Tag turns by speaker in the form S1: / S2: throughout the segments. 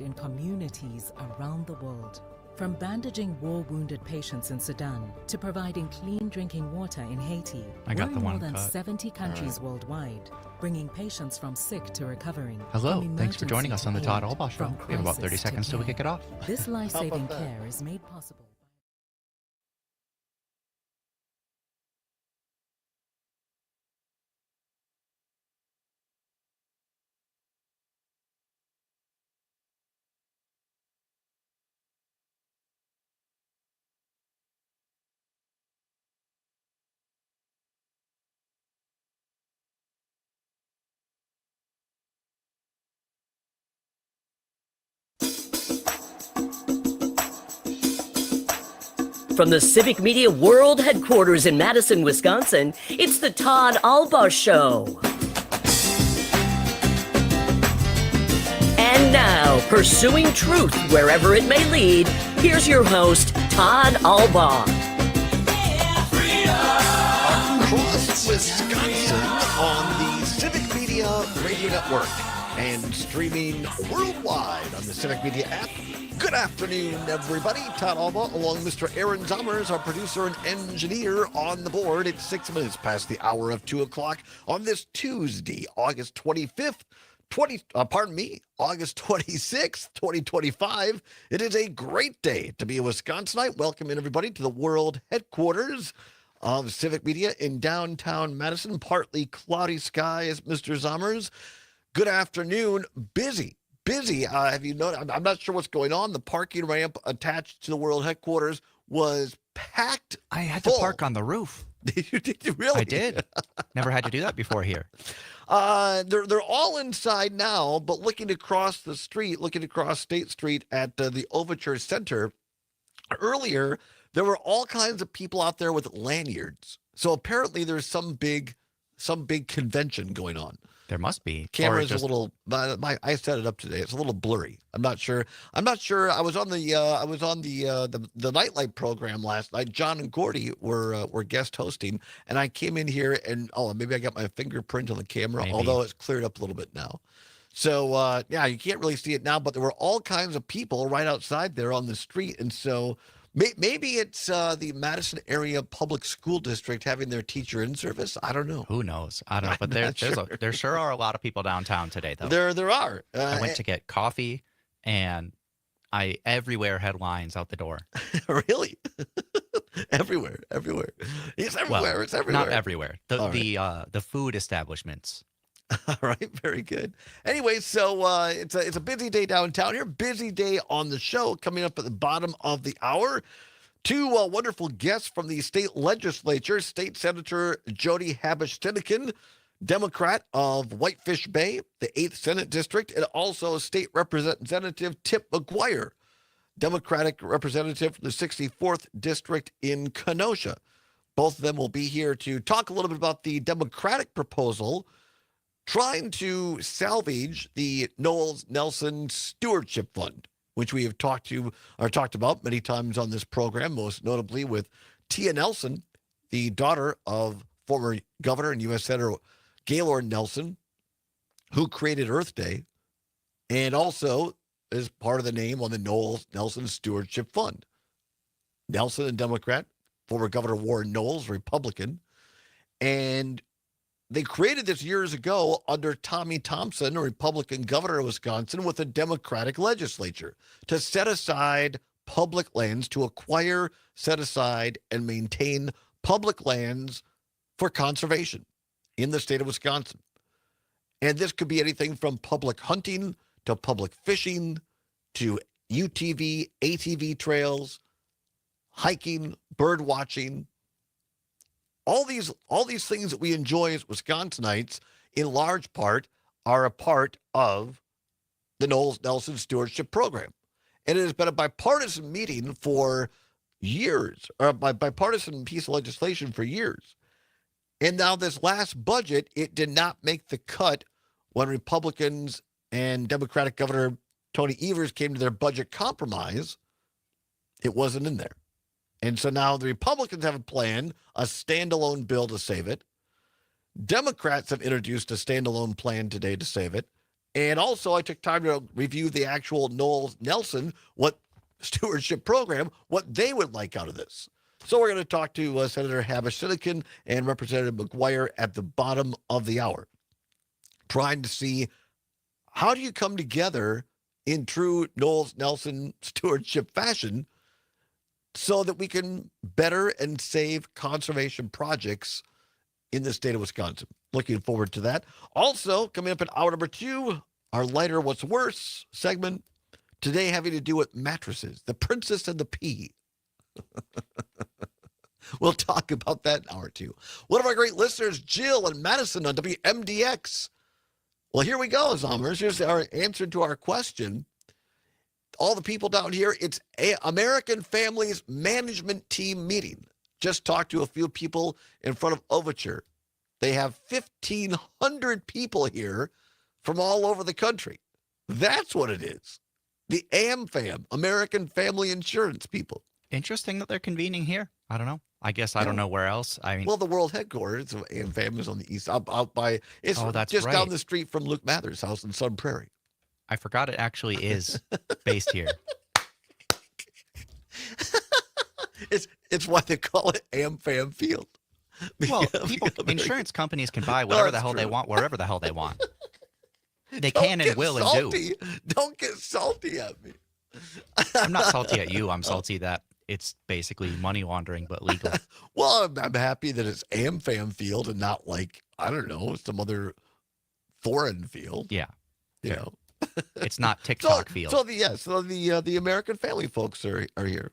S1: impact in communities around the world. From bandaging war-wounded patients in Sudan to providing clean drinking water in Haiti, we're in more than 70 countries worldwide, bringing patients from sick to recovering.
S2: Hello, thanks for joining us on the Todd Allbaugh Show. We have about 30 seconds till we kick it off.
S1: This life-saving care is made possible.
S3: From the Civic Media World Headquarters in Madison, Wisconsin, it's the Todd Allbaugh Show. And now, pursuing truth wherever it may lead, here's your host, Todd Allbaugh.
S4: Across Wisconsin on the Civic Media Radio Network and streaming worldwide on the Civic Media app. Good afternoon, everybody. Todd Allbaugh, along with Mr. Aaron Zommers, our producer and engineer, on the board. It's 6 minutes past the hour of 2 o'clock on this Tuesday, August 25th, August 26th, 2025. It is a great day to be a Wisconsinite. Welcome in, everybody, to the world headquarters of Civic Media in downtown Madison. Partly cloudy skies, Mr. Zommers. Good afternoon. Busy. Have you noticed? I'm not sure what's going on. The parking ramp attached to the world headquarters was packed.
S2: I had
S4: full.
S2: to park on the roof.
S4: Did you really?
S2: I did. Never had to do that before here.
S4: They're all inside now, but looking across the street, looking across State Street at the Overture Center, earlier there were all kinds of people out there with lanyards. So apparently there's some big convention going on.
S2: There must be.
S4: Camera's a little. I set it up today. It's a little blurry. I'm not sure. I was on the nightlight program last night. John and Gordy were guest hosting, and I came in here and maybe I got my fingerprint on the camera,
S2: Maybe.
S4: although it's cleared up a little bit now. So yeah, you can't really see it now, but there were all kinds of people right outside there on the street, and so. Maybe it's the Madison Area Public School District having their teacher in service. I don't know.
S2: Who knows? I don't know. But there sure are a lot of people downtown today, though.
S4: There are.
S2: I went to get coffee, and I everywhere had lines out the door.
S4: Really? Everywhere. It's everywhere.
S2: Well,
S4: it's everywhere.
S2: Not everywhere. The food establishments.
S4: All right, very good. Anyway, so it's a busy day downtown here. Busy day on the show. Coming up at the bottom of the hour, two wonderful guests from the state legislature. State Senator Jody Habush-Sinekin, Democrat of Whitefish Bay, the 8th Senate District, and also State Representative Tip McGuire, Democratic representative from the 64th District in Kenosha. Both of them will be here to talk a little bit about the Democratic proposal trying to salvage the Knowles Nelson Stewardship Fund, which we have talked about many times on this program, most notably with Tia Nelson, the daughter of former Governor and U.S. Senator Gaylord Nelson, who created Earth Day, and also is part of the name on the Knowles Nelson Stewardship Fund. Nelson, a Democrat, former Governor Warren Knowles, Republican, and they created this years ago under Tommy Thompson, a Republican governor of Wisconsin, with a Democratic legislature to set aside public lands, to acquire, set aside, and maintain public lands for conservation in the state of Wisconsin. And this could be anything from public hunting to public fishing to UTV, ATV trails, hiking, bird watching. All these things that we enjoy as Wisconsinites, in large part, are a part of the Knowles Nelson Stewardship Program. And it has been a bipartisan meeting for years, or a bipartisan piece of legislation for years. And now this last budget, it did not make the cut when Republicans and Democratic Governor Tony Evers came to their budget compromise. It wasn't in there. And so now the Republicans have a plan, a standalone bill to save it. Democrats have introduced a standalone plan today to save it. And also, I took time to review the actual Knowles Nelson, what stewardship program, what they would like out of this. So we're going to talk to Senator Habesh-Siddiqui and Representative McGuire at the bottom of the hour, trying to see how do you come together in true Knowles Nelson stewardship fashion so that we can better and save conservation projects in the state of Wisconsin. Looking forward to that. Also, coming up in hour number 2, our lighter What's Worse segment, today having to do with mattresses, the Princess and the Pea. We'll talk about that in hour 2. One of our great listeners, Jill in Madison on WMDX. Well, here we go, Zommers. Here's our answer to our question. All the people down here, it's American Families Management Team meeting. Just talked to a few people in front of Overture. They have 1,500 people here from all over the country. That's what it is. The AmFam, American Family Insurance people.
S2: Interesting that they're convening here. I don't know. I guess I don't know where else. I mean,
S4: well, the world headquarters of AmFam is on the east, out by, it's just down the street from Luke Mather's house in Sun Prairie.
S2: I forgot it actually is based here.
S4: It's why they call it AmFam Field.
S2: Well, insurance companies can buy whatever the hell they want, wherever the hell they want. They can and will and do.
S4: Don't get salty at me.
S2: I'm not salty at you. I'm salty that it's basically money laundering, but legal.
S4: Well, I'm happy that it's AmFam Field and not like, I don't know, some other foreign field.
S2: Yeah.
S4: You know.
S2: It's not TikTok field.
S4: So the American Family folks are here.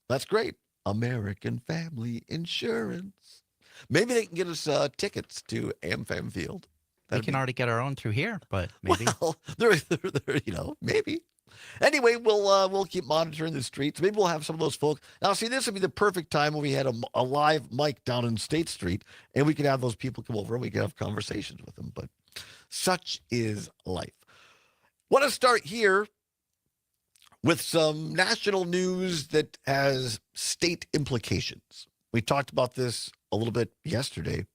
S4: That's great. American Family Insurance. Maybe they can get us tickets to AmFam Field.
S2: We can already get our own through here, but maybe.
S4: Well, they're maybe. Anyway, we'll keep monitoring the streets. Maybe we'll have some of those folks. Now, see, this would be the perfect time when we had a live mic down in State Street, and we could have those people come over and we could have conversations with them. But such is life. Want to start here with some national news that has state implications. We talked about this a little bit yesterday.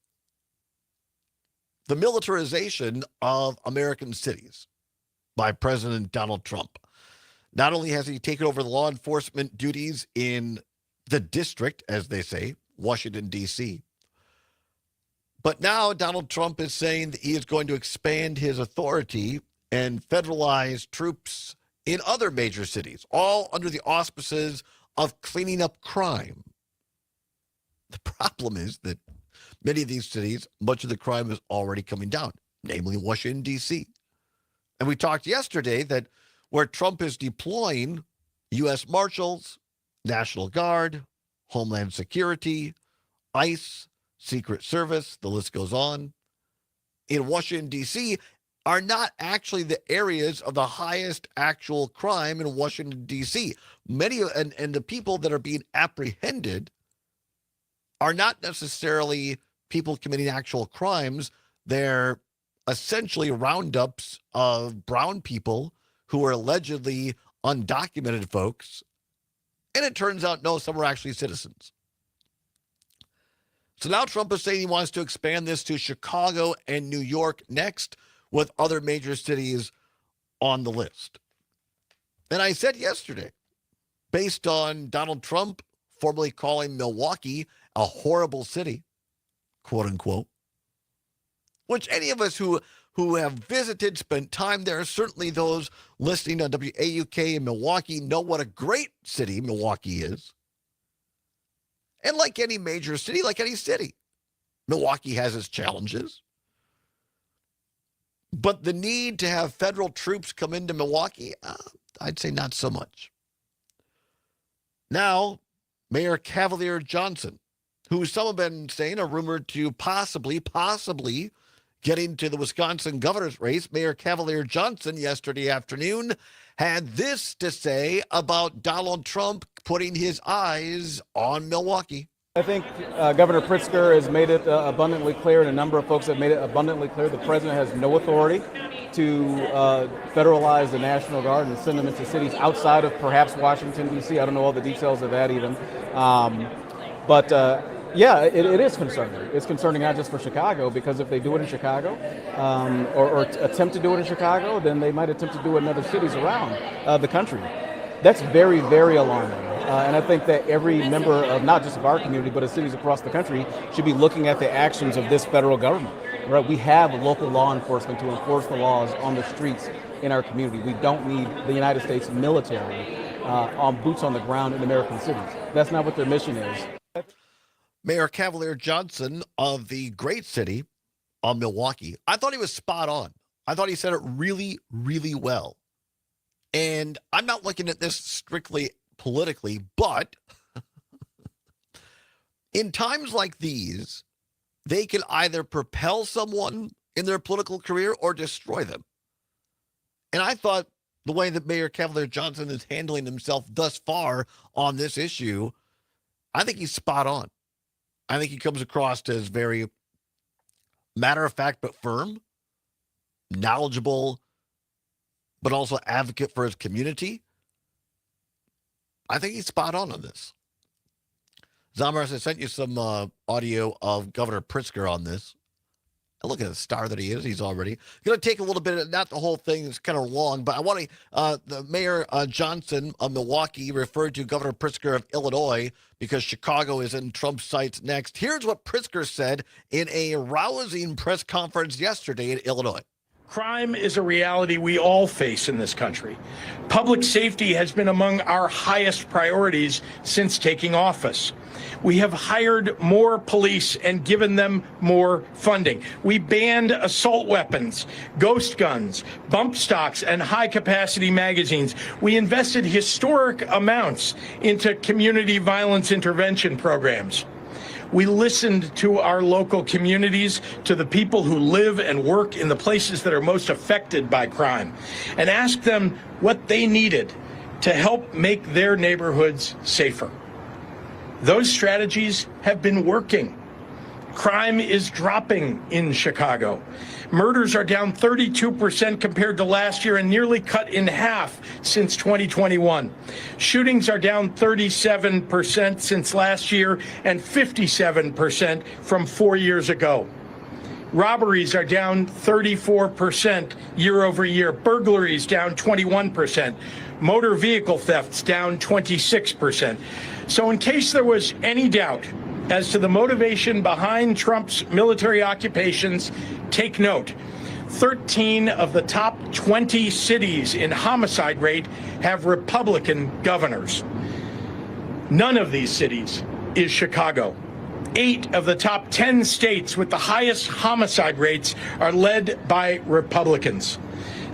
S4: The militarization of American cities by President Donald Trump. Not only has he taken over the law enforcement duties in the district, as they say, Washington, D.C., but now Donald Trump is saying that he is going to expand his authority and federalize troops in other major cities, all under the auspices of cleaning up crime. The problem is that many of these cities, much of the crime is already coming down, namely Washington, D.C. And we talked yesterday that where Trump is deploying U.S. Marshals, National Guard, Homeland Security, ICE, Secret Service, the list goes on, in Washington, D.C., are not actually the areas of the highest actual crime in Washington, D.C. Many and the people that are being apprehended are not necessarily people committing actual crimes. They're essentially roundups of brown people who are allegedly undocumented folks. And it turns out, no, some are actually citizens. So now Trump is saying he wants to expand this to Chicago and New York next, with other major cities on the list. And I said yesterday, based on Donald Trump formerly calling Milwaukee a horrible city, quote unquote, which any of us who have visited, spent time there, certainly those listening on WAUK in Milwaukee know what a great city Milwaukee is. And like any major city, like any city, Milwaukee has its challenges. But the need to have federal troops come into Milwaukee, I'd say not so much. Now, Mayor Cavalier Johnson, who some have been saying are rumored to possibly get into the Wisconsin governor's race, Mayor Cavalier Johnson yesterday afternoon had this to say about Donald Trump putting his eyes on Milwaukee.
S5: I think Governor Pritzker has made it abundantly clear, and a number of folks have made it abundantly clear, the president has no authority to federalize the National Guard and send them into cities outside of perhaps Washington, D.C. I don't know all the details of that even. But Yeah, it is concerning. It's concerning not just for Chicago, because if they do it in Chicago, or attempt to do it in Chicago, then they might attempt to do it in other cities around the country. That's very, very alarming. And I think that every member of not just of our community, but of cities across the country should be looking at the actions of this federal government. Right? We have local law enforcement to enforce the laws on the streets in our community. We don't need the United States military on boots on the ground in American cities. That's not what their mission is.
S4: Mayor Cavalier Johnson of the great city of Milwaukee, I thought he was spot on. I thought he said it really, really well. And I'm not looking at this strictly politically, but in times like these, they can either propel someone in their political career or destroy them. And I thought the way that Mayor Cavalier Johnson is handling himself thus far on this issue, I think he's spot on. I think he comes across as very matter-of-fact but firm, knowledgeable, but also advocate for his community. I think he's spot on this. Zamaras, I sent you some audio of Governor Pritzker on this. And look at the star that he is. He's already going to take a little bit, not the whole thing, it's kind of long, but I want to, the Mayor Johnson of Milwaukee referred to Governor Pritzker of Illinois because Chicago is in Trump's sights next. Here's what Pritzker said in a rousing press conference yesterday in Illinois.
S6: Crime is a reality we all face in this country. Public safety has been among our highest priorities since taking office. We have hired more police and given them more funding. We banned assault weapons, ghost guns, bump stocks, and high-capacity magazines. We invested historic amounts into community violence intervention programs. We listened to our local communities, to the people who live and work in the places that are most affected by crime, and asked them what they needed to help make their neighborhoods safer. Those strategies have been working. Crime is dropping in Chicago. Murders are down 32% compared to last year and nearly cut in half since 2021. Shootings are down 37% since last year and 57% from 4 years ago. Robberies are down 34% year over year. Burglaries down 21%. Motor vehicle thefts down 26%. So in case there was any doubt as to the motivation behind Trump's military occupations, take note. 13 of the top 20 cities in homicide rate have Republican governors. None of these cities is Chicago. 8 of the top 10 states with the highest homicide rates are led by Republicans.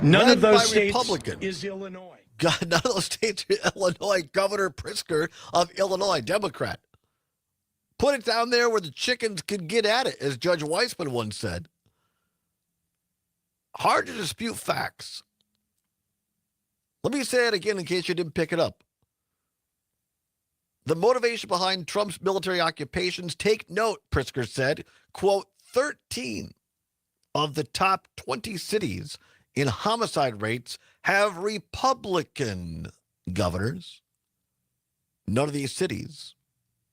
S6: None of those states is Illinois.
S4: God, none of those states are Illinois. Governor Pritzker of Illinois, Democrat. Put it down there where the chickens can get at it, as Judge Weissman once said. Hard to dispute facts. Let me say it again in case you didn't pick it up. The motivation behind Trump's military occupations, take note, Pritzker said, quote, 13 of the top 20 cities in homicide rates have Republican governors. None of these cities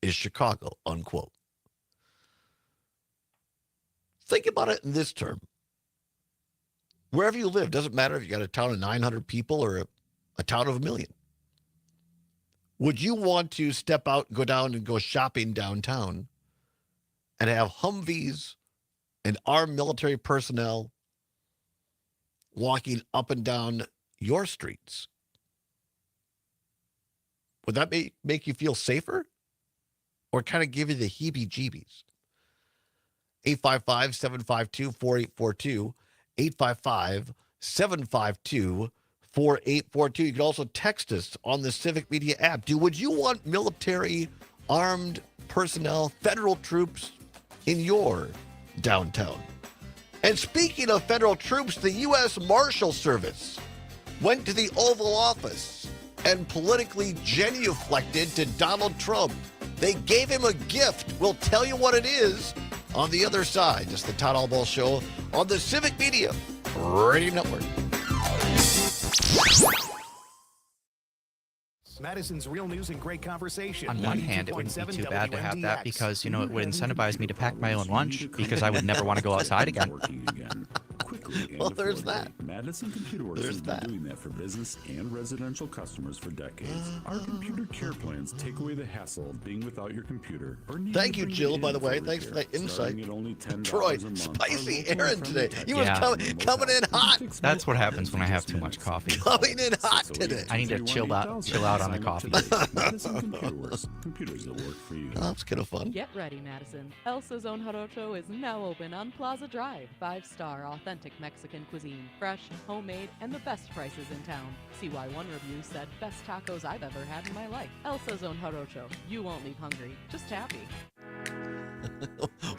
S4: is Chicago, unquote. Think about it in this term. Wherever you live, doesn't matter if you got a town of 900 people or a town of 1 million. Would you want to step out, go down and go shopping downtown and have Humvees and armed military personnel walking up and down your streets? Would that make you feel safer or kind of give you the heebie-jeebies? 855-752-4842, 855-752-4842. You can also text us on the Civic Media app. Would you want military armed personnel, federal troops in your downtown? And speaking of federal troops, the U.S. Marshal Service went to the Oval Office and politically genuflected to Donald Trump. They gave him a gift. We'll tell you what it is on the other side. It's the Todd Allbaugh Show on the Civic Media Radio Network.
S7: Madison's Real News and Great Conversation.
S2: On one hand, it wouldn't be too bad to have that because, it would incentivize me to pack my own lunch because I would never want to go outside again.
S4: Well, there's that.
S8: Madison Computer Works has been doing that for business and residential customers for decades. Our computer care plans take away the hassle of being without your computer.
S4: Thank you, Jill, by the way. Thanks for that insight. Troy, spicy Aaron today. He was coming in hot.
S2: That's what happens when I have too much coffee.
S4: Coming in hot today.
S2: I need to chill out on the coffee.
S8: Madison Computer Works. Computers that work for you.
S4: Oh, that's kind of fun.
S9: Get ready, Madison. Elsa's Own Jarocho is now open on Plaza Drive. 5-star authentic Mexican cuisine. Fresh, homemade, and the best prices in town. See why one review said, best tacos I've ever had in my life. Elsa's Own Jarocho. You won't leave hungry, just happy.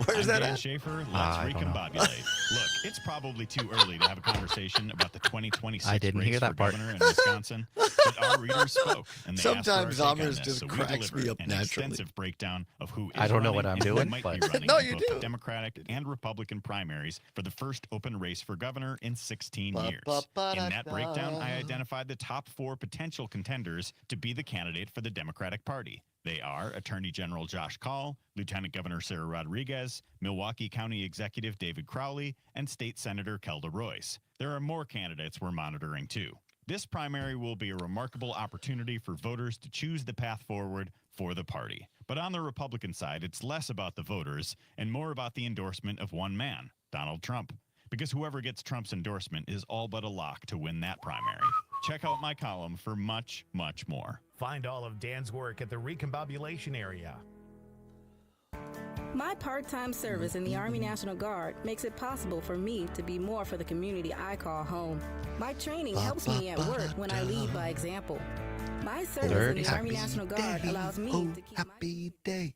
S4: Where's that
S10: Dan
S4: at?
S10: Schaefer, let's recombobulate. Look, it's probably too early to have a conversation about the 2026 race for governor in Wisconsin, but our readers spoke, and they
S4: Sometimes
S10: asked for our take on
S4: Zommers
S10: this,
S4: just
S10: so we
S4: cracks me
S10: delivered
S4: up
S10: an
S4: naturally.
S10: extensive breakdown of who is
S2: I don't know what
S10: running
S2: I'm
S10: and who
S2: doing,
S10: might
S2: but-
S10: be running
S4: No,
S10: in
S4: you
S10: both
S4: do.
S10: Democratic and Republican primaries for the first open race for governor in 16 years. In that breakdown, I identified the top 4 potential contenders to be the candidate for the Democratic Party. They are Attorney General Josh Kaul, Lieutenant Governor Sarah Rodriguez, Milwaukee County Executive David Crowley, and State Senator Kelda Royce. There are more candidates we're monitoring, too. This primary will be a remarkable opportunity for voters to choose the path forward for the party. But on the Republican side, it's less about the voters and more about the endorsement of one man, Donald Trump. Because whoever gets Trump's endorsement is all but a lock to win that primary. Check out my column for much, much more.
S7: Find all of Dan's work at the Recombobulation area.
S11: My part-time service in the Army National Guard makes it possible for me to be more for the community I call home. My training helps me at work when I lead by example. My service in the Army National Guard allows me to keep
S4: happy day.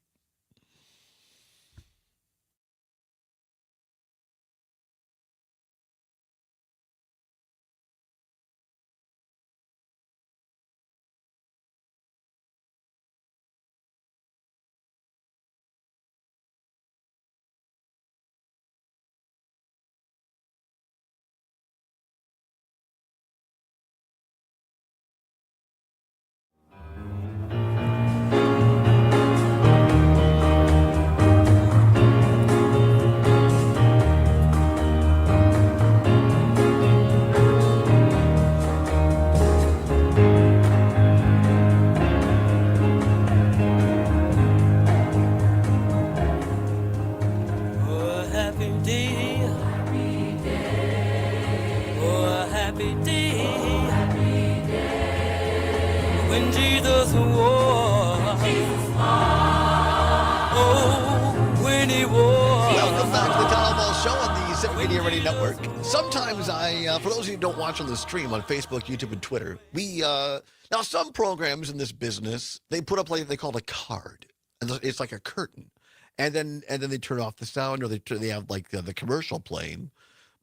S4: Welcome back to the Allbaugh Show on the Civic Media Ready Network. Sometimes for those of you who don't watch on the stream on Facebook, YouTube, and Twitter, now some programs in this business, they put up like they call it a card, and it's like a curtain, and then they turn off the sound, or they have like the commercial playing,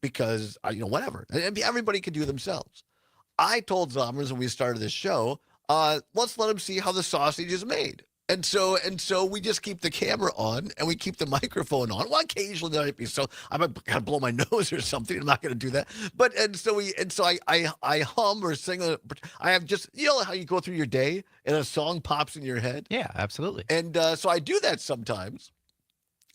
S4: because whatever, and everybody can do it themselves. I told Zommers when we started this show, let's let them see how the sausage is made. And so we just keep the camera on and we keep the microphone on. Well, occasionally there might be, so I might gotta blow my nose or something. I'm not going to do that. But so I hum or sing. I have just, how you go through your day and a song pops in your head.
S2: Yeah, absolutely.
S4: And so I do that sometimes.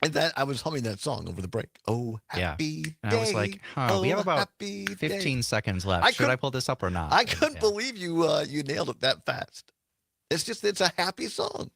S4: And that I was humming that song over the break. Oh, happy day.
S2: And I was like, we have about 15 seconds left. Should I pull this up or not?
S4: I couldn't believe you nailed it that fast. It's a happy song.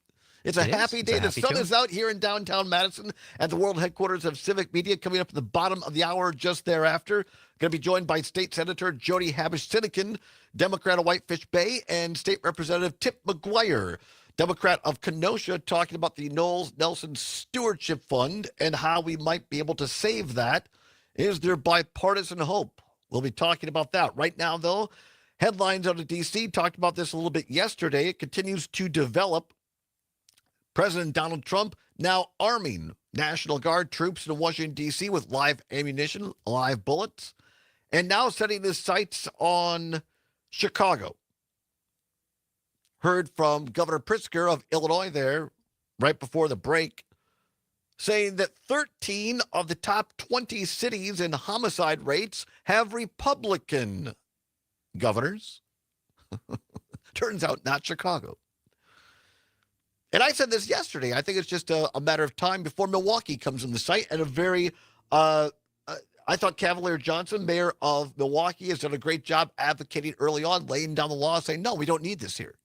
S4: It's a happy day. The sun is out here in downtown Madison at the world headquarters of Civic Media. Coming up at the bottom of the hour just thereafter, going to be joined by State Senator Jody Habush-Sinekin, Democrat of Whitefish Bay, and State Representative Tip McGuire, Democrat of Kenosha, talking about the Knowles Nelson Stewardship Fund and how we might be able to save that. Is there bipartisan hope? We'll be talking about that. Right now, though, headlines out of D.C. talked about this a little bit yesterday. It continues to develop. President Donald Trump now arming National Guard troops in Washington, D.C. with live ammunition, live bullets, and now setting his sights on Chicago. Heard from Governor Pritzker of Illinois there right before the break, saying that 13 of the top 20 cities in homicide rates have Republican governors. Turns out not Chicago. And I said this yesterday. I think it's just a matter of time before Milwaukee comes in the sight. And I thought Cavalier Johnson, mayor of Milwaukee, has done a great job advocating early on, laying down the law, saying, no, we don't need this here.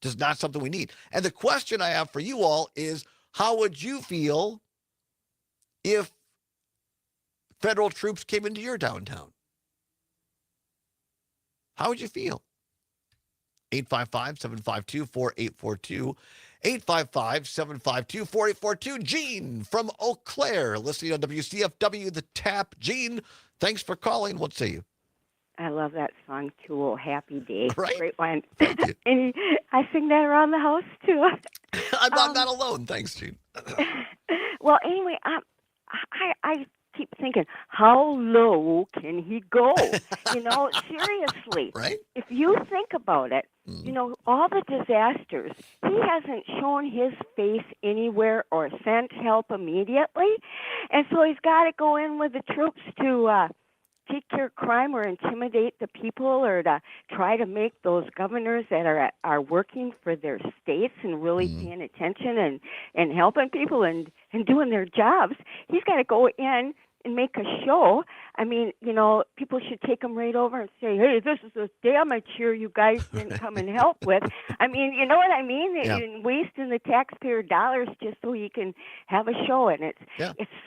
S4: Just not something we need. And the question I have for you all is, how would you feel if federal troops came into your downtown? How would you feel? 855-752-4842. 855-752-4842. Gene from Eau Claire, listening on WCFW, The Tap. Gene, thanks for calling. What say you?
S12: I love that song, too. Oh, Happy Day.
S4: Right?
S12: Great one.
S4: Thank you.
S12: And I sing that around the house, too.
S4: I'm not alone. Thanks, Gene.
S12: Well, anyway, I keep thinking, how low can he go? Seriously.
S4: Right?
S12: If you think about it, all the disasters, he hasn't shown his face anywhere or sent help immediately. And so he's got to go in with the troops to take care of crime or intimidate the people or to try to make those governors that are working for their states and really paying attention and helping people and doing their jobs. He's got to go in and make a show. I mean, people should take him right over and say, hey, this is a damage here you guys didn't come and help with. I mean, you know what I mean?
S4: Yeah.
S12: And wasting the taxpayer dollars just so he can have a show. And it's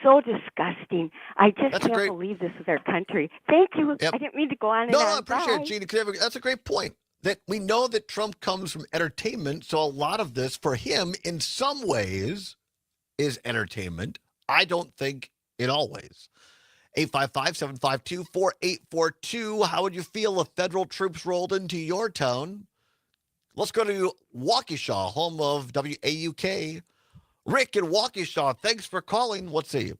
S12: so disgusting. I just can't believe this is our country. Thank you.
S4: Yep.
S12: I didn't mean to go on and
S4: No,
S12: on.
S4: I appreciate
S12: Bye.
S4: it, Gene. That's a great point. That we know that Trump comes from entertainment, so a lot of this for him in some ways is entertainment. I don't think in all ways. 855-752-4842. How would you feel if federal troops rolled into your town? Let's go to Waukesha, home of WAUK. Rick in Waukesha, thanks for calling. What say you?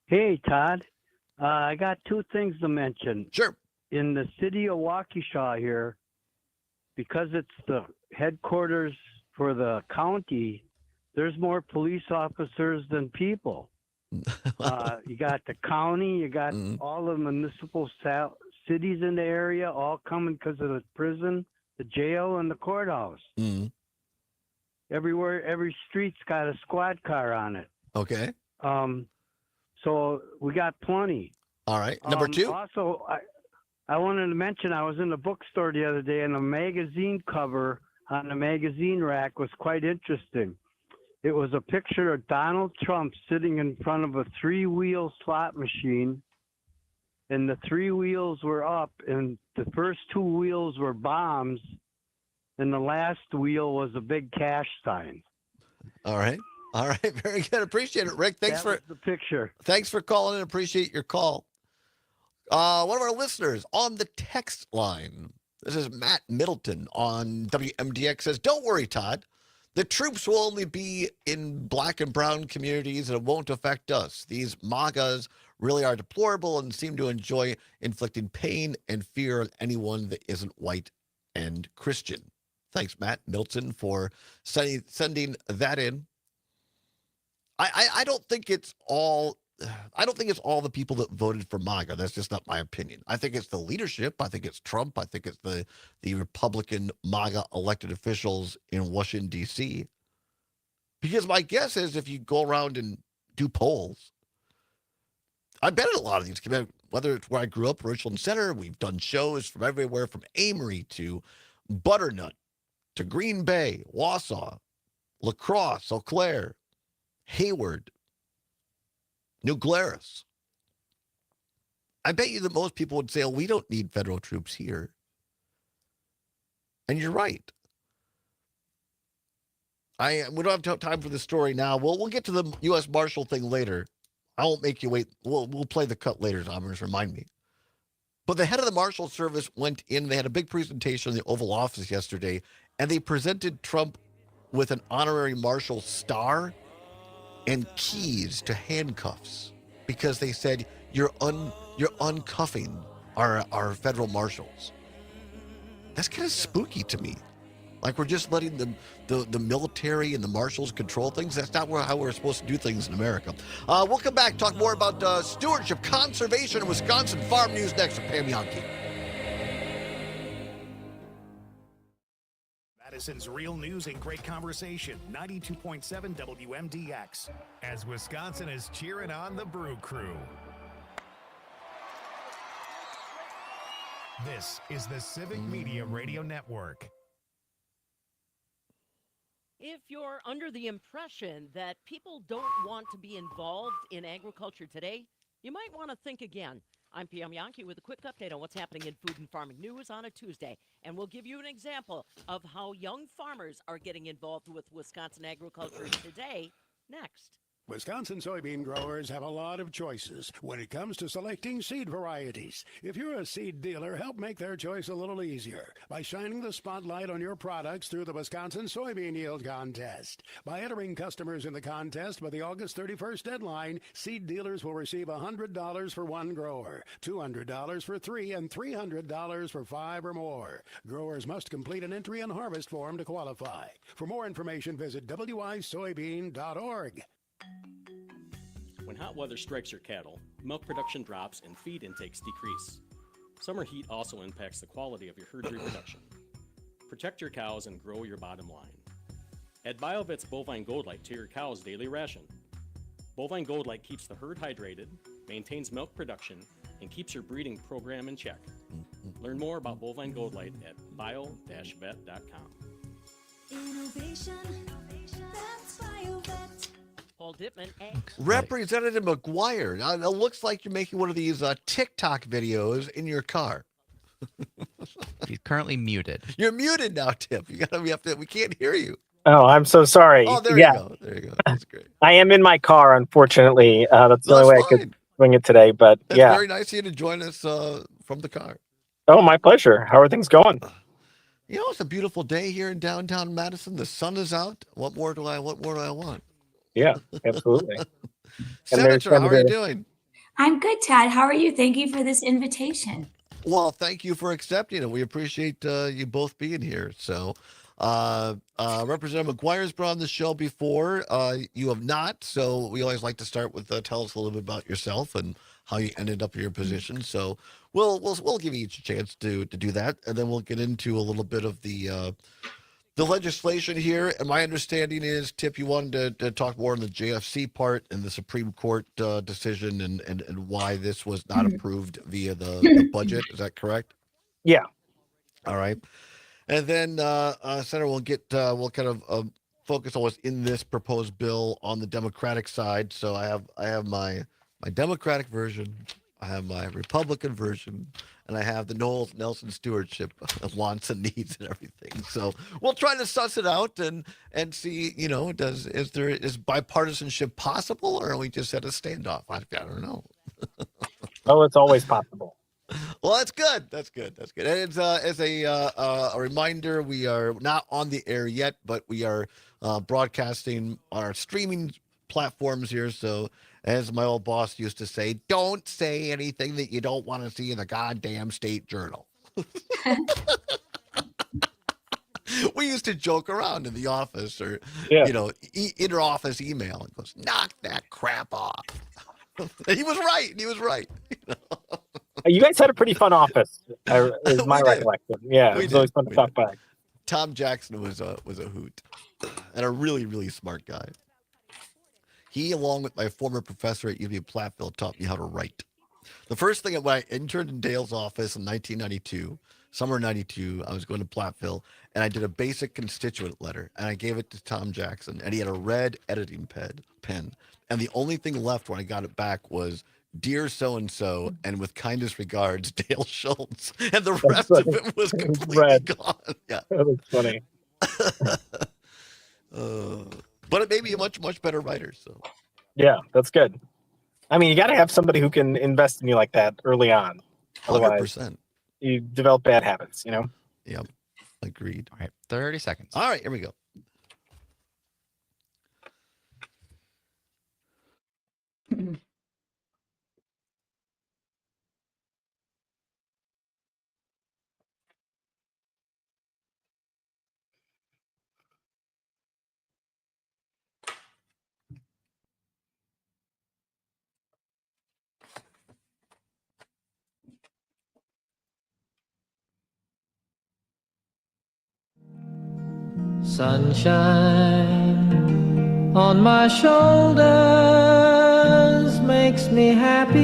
S13: Hey, Todd. I got two things to mention.
S4: Sure.
S13: In the city of Waukesha here, because it's the headquarters for the county, there's more police officers than people. You got the county, you got all the municipal cities in the area, all coming because of the prison, the jail, and the courthouse. Everywhere, every street's got a squad car on it.
S4: Okay.
S13: So we got plenty.
S4: All right. Number two.
S13: Also, I wanted to mention I was in the bookstore the other day, and a magazine cover on the magazine rack was quite interesting. It was a picture of Donald Trump sitting in front of a three-wheel slot machine, and the three wheels were up, and the first two wheels were bombs, and the last wheel was a big cash sign.
S4: All right. All right. Very good. Appreciate it, Rick. Thanks for
S13: the picture.
S4: Thanks for calling and appreciate your call. One of our listeners on the text line, this is Matt Middleton on WMDX, says, don't worry, Todd. The troops will only be in black and brown communities, and it won't affect us. These MAGAs really are deplorable and seem to enjoy inflicting pain and fear on anyone that isn't white and Christian. Thanks, Matt Middleton, for sending that in. I don't think it's all. I don't think it's all the people that voted for MAGA. That's just not my opinion. I think it's the leadership. I think it's Trump. I think it's the Republican MAGA elected officials in Washington, D.C. Because my guess is if you go around and do polls, I bet in a lot of these, whether it's where I grew up, Richland Center, we've done shows from everywhere from Amory to Butternut to Green Bay, Wausau, La Crosse, Eau Claire, Hayward, New Glarus. I bet you that most people would say, oh, we don't need federal troops here. And you're right. We don't have time for the story now. We'll get to the U.S. Marshal thing later. I won't make you wait. We'll play the cut later, Tom. Just remind me. But the head of the Marshal Service went in. They had a big presentation in the Oval Office yesterday, and they presented Trump with an honorary Marshal star and keys to handcuffs because they said you're uncuffing our federal marshals. That's kind of spooky to me. Like we're just letting the military and the marshals control things. That's not how we're supposed to do things in America. We'll come back, talk more about stewardship, conservation in Wisconsin. Farm news next with Pam Yonke.
S7: Madison's real news and great conversation. 92.7 WMDX. As Wisconsin is cheering on the Brew Crew. This is the Civic Media Radio Network.
S14: If you're under the impression that people don't want to be involved in agriculture today, you might want to think again. I'm PM Yankee with a quick update on what's happening in food and farming news on a Tuesday. And we'll give you an example of how young farmers are getting involved with Wisconsin agriculture today next.
S15: Wisconsin soybean growers have a lot of choices when it comes to selecting seed varieties. If you're a seed dealer, help make their choice a little easier by shining the spotlight on your products through the Wisconsin Soybean Yield Contest. By entering customers in the contest by the August 31st deadline, seed dealers will receive $100 for one grower, $200 for three, and $300 for five or more. Growers must complete an entry and harvest form to qualify. For more information, visit wisoybean.org.
S16: When hot weather strikes your cattle, milk production drops and feed intakes decrease. Summer heat also impacts the quality of your herd reproduction. Protect your cows and grow your bottom line. Add BioVet's Bovine Gold Light to your cow's daily ration. Bovine Gold Light keeps the herd hydrated, maintains milk production, and keeps your breeding program in check. Learn more about Bovine Gold Light at bio-vet.com.
S17: Innovation, that's BioVet.
S14: Paul Dittman.
S4: Representative McGuire. Now, it looks like you're making one of these TikTok videos in your car.
S2: He's currently muted.
S4: You're muted now, Tip. We can't hear you.
S18: Oh, I'm so sorry.
S4: Oh, there you go. There you go. That's great.
S18: I am in my car, unfortunately. That's the only way I could swing it today. But
S4: It's
S18: yeah.
S4: very nice of you to join us from the car.
S18: Oh, my pleasure. How are things going?
S4: You know, it's a beautiful day here in downtown Madison. The sun is out. What more do I want?
S18: Yeah, absolutely.
S4: Senator, how are you doing?
S17: I'm good, Todd. How are you? Thank you for this invitation.
S4: Well, thank you for accepting it. We appreciate you both being here. So, Representative McGuire's been on the show before. You have not. So we always like to start with tell us a little bit about yourself and how you ended up in your position. So we'll give you each a chance to do that, and then we'll get into a little bit of the legislation here. And my understanding is, Tip, you wanted to talk more on the JFC part and the Supreme Court decision and why this was not approved via the budget. Is that correct?
S18: Yeah.
S4: All right. And then, Senator, we'll kind of focus on what's in this proposed bill on the Democratic side. So I have my Democratic version, I have my Republican version, and I have the Knowles Nelson stewardship of wants and needs and everything. So we'll try to suss it out and see, is bipartisanship possible, or are we just at a standoff? I don't know.
S18: Oh, it's always possible.
S4: Well, that's good. That's good. And it's as a reminder, we are not on the air yet, but we are broadcasting on our streaming platforms here. So, as my old boss used to say, don't say anything that you don't want to see in the goddamn state journal. We used to joke around in the office, or inter-office email. It goes, knock that crap off. He was right.
S18: You guys had a pretty fun office, is my recollection. Yeah, it was always fun to talk back.
S4: Tom Jackson was a hoot and a really, really smart guy. He, along with my former professor at UW Platteville, taught me how to write. The first thing when I interned in Dale's office in 1992, summer 92, I was going to Platteville, and I did a basic constituent letter, and I gave it to Tom Jackson, and he had a red editing pen. And the only thing left when I got it back was, "Dear so-and-so, and with kindest regards, Dale Schultz." And the rest of it was completely gone. Yeah.
S18: That's funny.
S4: But it made me a much, much better writer. So.
S18: Yeah, that's good. I mean, you got to have somebody who can invest in you like that early on.
S4: 100%.
S18: You develop bad habits, Yep.
S4: Agreed.
S2: All right. 30 seconds.
S4: All right. Here we go.
S19: Sunshine on my shoulders makes me happy.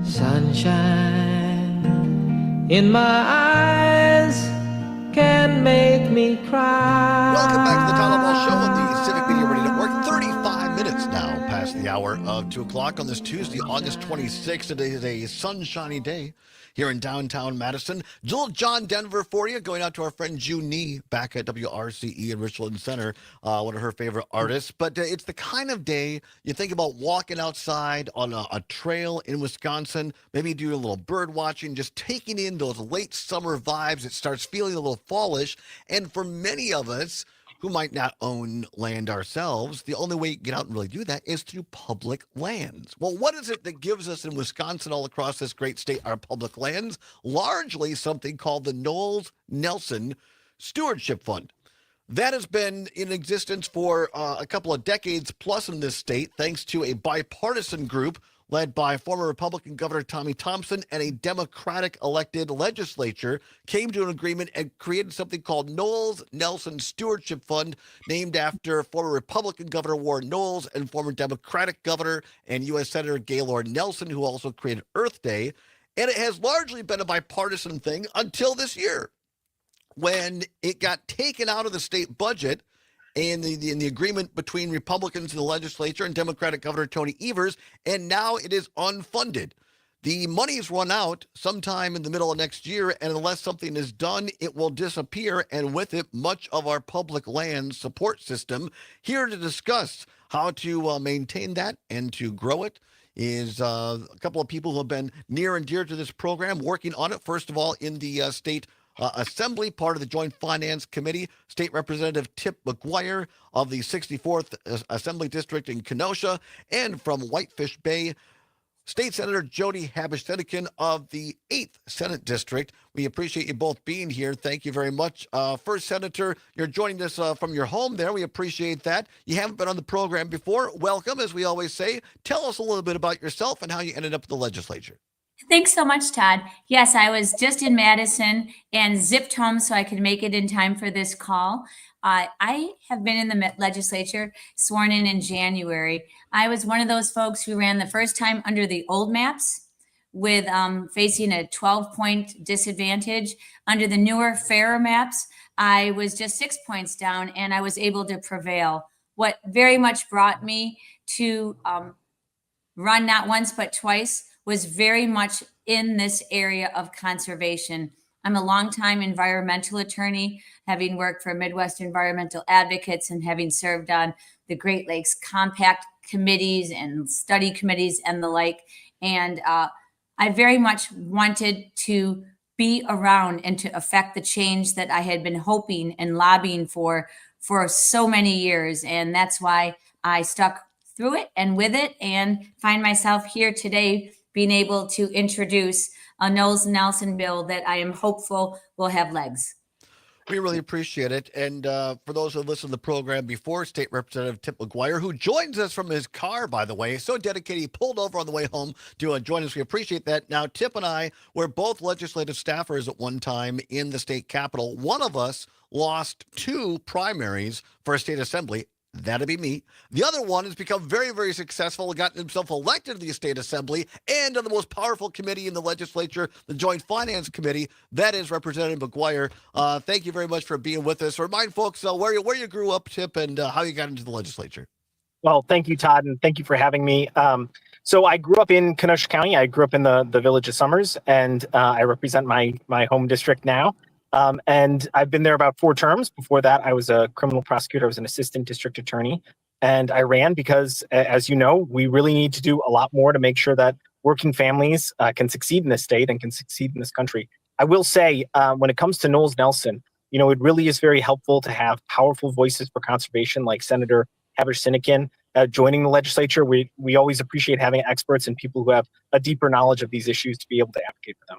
S19: Sunshine in my eyes can make me cry.
S4: Welcome back to the Todd Allbaugh Show on the Civic Media Radio Network. 35 minutes now past the hour of 2 o'clock on this Tuesday, August 26th. Today is a sunshiny day here in downtown Madison. Little John Denver for you, going out to our friend June Nee back at WRCE in Richland Center, one of her favorite artists. But it's the kind of day you think about walking outside on a trail in Wisconsin, maybe doing a little bird watching, just taking in those late summer vibes. It starts feeling a little fallish. And for many of us who might not own land ourselves, the only way you can get out and really do that is through public lands. Well, what is it that gives us in Wisconsin, all across this great state, our public lands? Largely something called the Knowles-Nelson Stewardship Fund. That has been in existence for a couple of decades plus in this state, thanks to a bipartisan group led by former Republican Governor Tommy Thompson and a Democratic elected legislature, came to an agreement and created something called Knowles-Nelson Stewardship Fund, named after former Republican Governor Warren Knowles and former Democratic Governor and U.S. Senator Gaylord Nelson, who also created Earth Day. And it has largely been a bipartisan thing until this year, when it got taken out of the state budget in the agreement between Republicans in the legislature and Democratic Governor Tony Evers, and now it is unfunded. The money's run out sometime in the middle of next year, and unless something is done, it will disappear, and with it, much of our public land support system. Here to discuss how to maintain that and to grow it is a couple of people who have been near and dear to this program, working on it. First of all, in the state Assembly, part of the Joint Finance Committee, State Representative Tip McGuire of the 64th Assembly District in Kenosha, and from Whitefish Bay, State Senator Jody Habush-Seneca of the 8th Senate District. We appreciate you both being here. Thank you very much. First, Senator, you're joining us from your home there. We appreciate that. You haven't been on the program before. Welcome, as we always say. Tell us a little bit about yourself and how you ended up in the legislature.
S17: Thanks so much, Todd. Yes, I was just in Madison and zipped home so I could make it in time for this call. I have been in the legislature, sworn in January. I was one of those folks who ran the first time under the old maps with facing a 12-point disadvantage. Under the newer, fairer maps, I was just 6 points down, and I was able to prevail. What very much brought me to run not once but twice was very much in this area of conservation. I'm a longtime environmental attorney, having worked for Midwest Environmental Advocates and having served on the Great Lakes Compact committees and study committees and the like. And I very much wanted to be around and to affect the change that I had been hoping and lobbying for so many years. And that's why I stuck through it and with it, and find myself here today being able to introduce a Knowles-Nelson bill that I am hopeful will have legs.
S4: We really appreciate it. And for those who have listened to the program before, State Representative Tip McGuire, who joins us from his car, by the way, so dedicated, he pulled over on the way home to join us. We appreciate that. Now, Tip and I were both legislative staffers at one time in the state capitol. One of us lost 2 primaries for a state assembly. That'd be me. The other one has become very, very successful, gotten himself elected to the state assembly and on the most powerful committee in the legislature, the Joint Finance Committee. That is Representative McGuire. Thank you very much for being with us. Remind folks where you grew up, Tip, and how you got into the legislature.
S18: Well, thank you, Todd, and thank you for having me. So I grew up in Kenosha County. I grew up in the Village of Summers, and I represent my home district now. And I've been there about 4 terms. Before that, I was a criminal prosecutor. I was an assistant district attorney. And I ran because, as you know, we really need to do a lot more to make sure that working families can succeed in this state and can succeed in this country. I will say, when it comes to Knowles-Nelson, you know, it really is very helpful to have powerful voices for conservation like Senator Habush-Seneca joining the legislature. We always appreciate having experts and people who have a deeper knowledge of these issues to be able to advocate for them.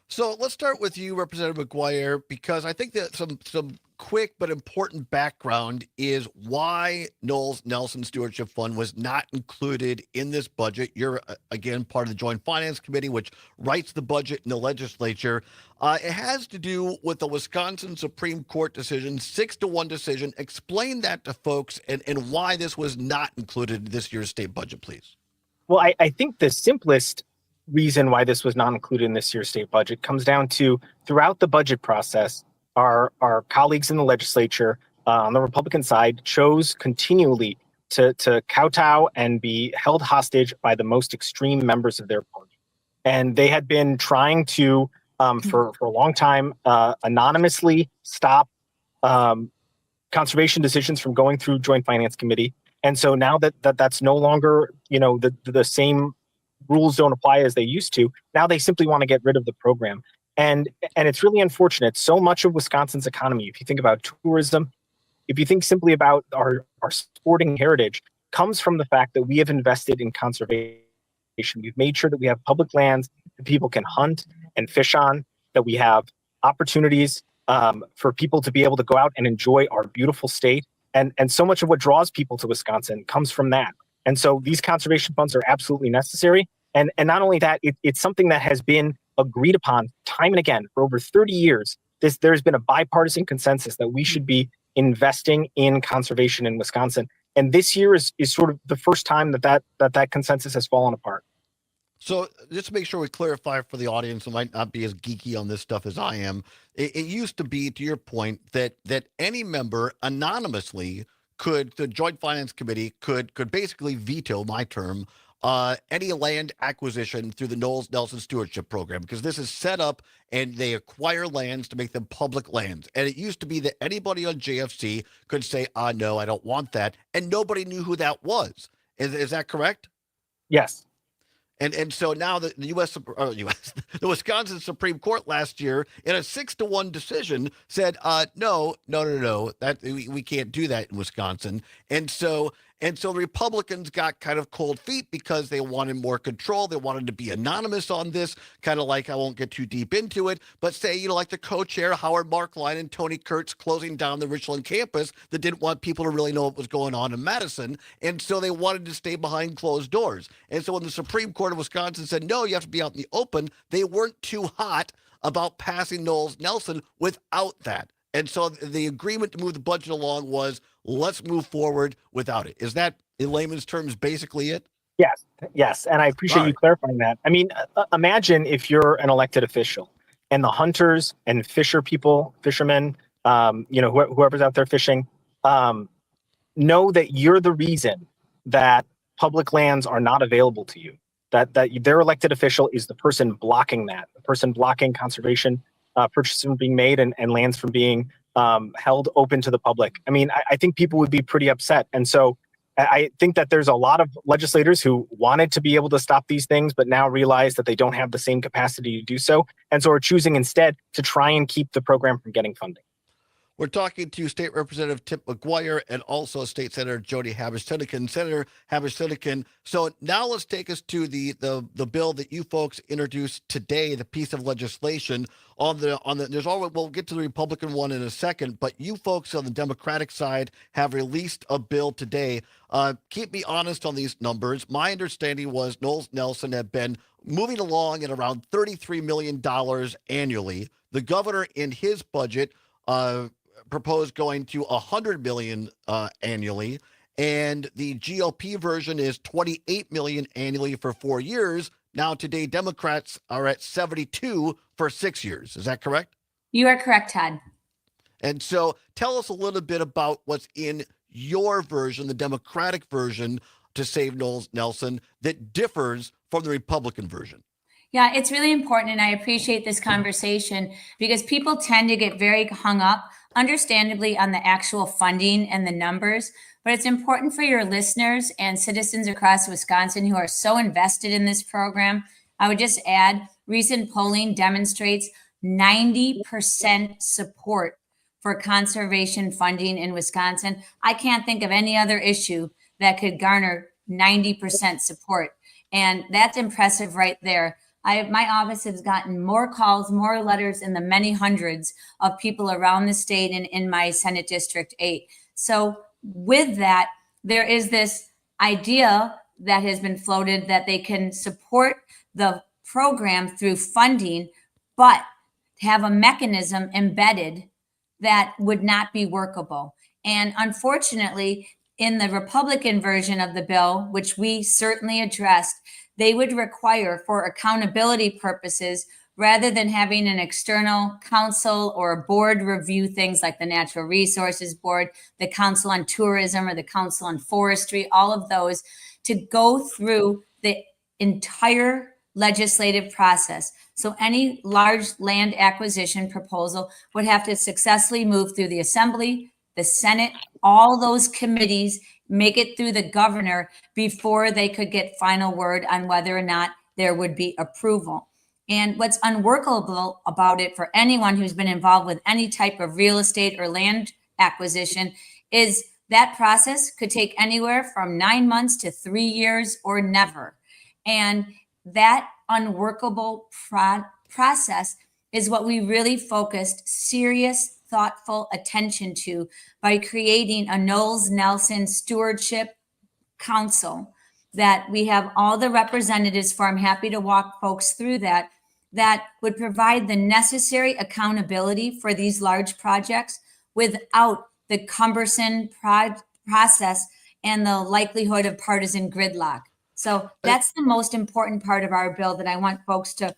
S4: So let's start with you, Representative McGuire, because I think that some quick but important background is why Knowles Nelson Stewardship Fund was not included in this budget. You're, again, part of the Joint Finance Committee, which writes the budget in the legislature. It has to do with the Wisconsin Supreme Court decision, 6-1 decision. Explain that to folks and why this was not included in this year's state budget, please.
S18: Well, I think the simplest reason why this was not included in this year's state budget comes down to throughout the budget process, our colleagues in the legislature on the Republican side chose continually to kowtow and be held hostage by the most extreme members of their party. And they had been trying to, for a long time, anonymously stop conservation decisions from going through Joint Finance Committee. And so now that's no longer, the same rules don't apply as they used to. Now they simply want to get rid of the program. And it's really unfortunate. So much of Wisconsin's economy, if you think about tourism, if you think simply about our sporting heritage, comes from the fact that we have invested in conservation. We've made sure that we have public lands that people can hunt and fish on, that we have opportunities for people to be able to go out and enjoy our beautiful state. And so much of what draws people to Wisconsin comes from that. And so these conservation funds are absolutely necessary. And not only that, it's something that has been agreed upon time and again for over 30 years. There's been a bipartisan consensus that we should be investing in conservation in Wisconsin. And this year is sort of the first time that consensus has fallen apart.
S4: So just to make sure we clarify for the audience who might not be as geeky on this stuff as I am, it used to be, to your point, that any member anonymously the Joint Finance Committee could basically veto, my term, any land acquisition through the Knowles Nelson Stewardship Program, because this is set up and they acquire lands to make them public lands. And it used to be that anybody on JFC could say, no, I don't want that. And nobody knew who that was. Is that correct?
S18: Yes.
S4: And so now the the Wisconsin Supreme Court last year in a 6-1 decision said, no, that we can't do that in Wisconsin. And so Republicans got kind of cold feet because they wanted more control. They wanted to be anonymous on this, kind of like, I won't get too deep into it, but say, like the co-chair Howard Markline and Tony Kurtz closing down the Richland campus that didn't want people to really know what was going on in Madison. And so they wanted to stay behind closed doors. And so when the Supreme Court of Wisconsin said, no, you have to be out in the open, they weren't too hot about passing Knowles Nelson without that. And so the agreement to move the budget along was, let's move forward without it. Is that, in layman's terms, basically it?
S18: Yes. And I appreciate you clarifying that. I mean, imagine if you're an elected official and the hunters and fishermen, whoever's out there fishing, know that you're the reason that public lands are not available to you, that their elected official is the person blocking that, the person blocking conservation purchases from being made and lands from being held open to the public. I mean, I think people would be pretty upset. And so I think that there's a lot of legislators who wanted to be able to stop these things, but now realize that they don't have the same capacity to do so. And so are choosing instead to try and keep the program from getting funding.
S4: We're talking to State Representative Tip McGuire and also State Senator Jody Habush-Sinekin. Senator Habush-Sinekin, so now let's take us to the bill that you folks introduced today, the piece of legislation we'll get to the Republican one in a second, but you folks on the Democratic side have released a bill today. Keep me honest on these numbers. My understanding was Knowles Nelson had been moving along at around $33 million annually. The governor in his budget proposed going to $100 million annually, and the GOP version is $28 million annually for 4 years. Now today, Democrats are at $72 for 6 years. Is that correct?
S17: You are correct, Todd.
S4: And so tell us a little bit about what's in your version, the Democratic version, to save Knowles Nelson that differs from the Republican version.
S17: Yeah, it's really important, and I appreciate this conversation because people tend to get very hung up, understandably, on the actual funding and the numbers. But it's important for your listeners and citizens across Wisconsin who are so invested in this program. I would just add, recent polling demonstrates 90% support for conservation funding in Wisconsin. I can't think of any other issue that could garner 90% support. And that's impressive right there. My office has gotten more calls, more letters in the many hundreds of people around the state and in my Senate District 8. So with that, there is this idea that has been floated that they can support the program through funding, but have a mechanism embedded that would not be workable. And unfortunately, in the Republican version of the bill, which we certainly addressed, they would require, for accountability purposes, rather than having an external council or a board review things like the Natural Resources Board, the Council on Tourism, or the Council on Forestry, all of those, to go through the entire legislative process. So any large land acquisition proposal would have to successfully move through the Assembly, the Senate, all those committees, make it through the governor before they could get final word on whether or not there would be approval. And what's unworkable about it for anyone who's been involved with any type of real estate or land acquisition is that process could take anywhere from 9 months to 3 years or never. And that unworkable process is what we really focused serious, thoughtful attention to by creating a Knowles-Nelson Stewardship Council that we have all the representatives for. I'm happy to walk folks through that would provide the necessary accountability for these large projects without the cumbersome process and the likelihood of partisan gridlock. So that's the most important part of our bill that I want folks to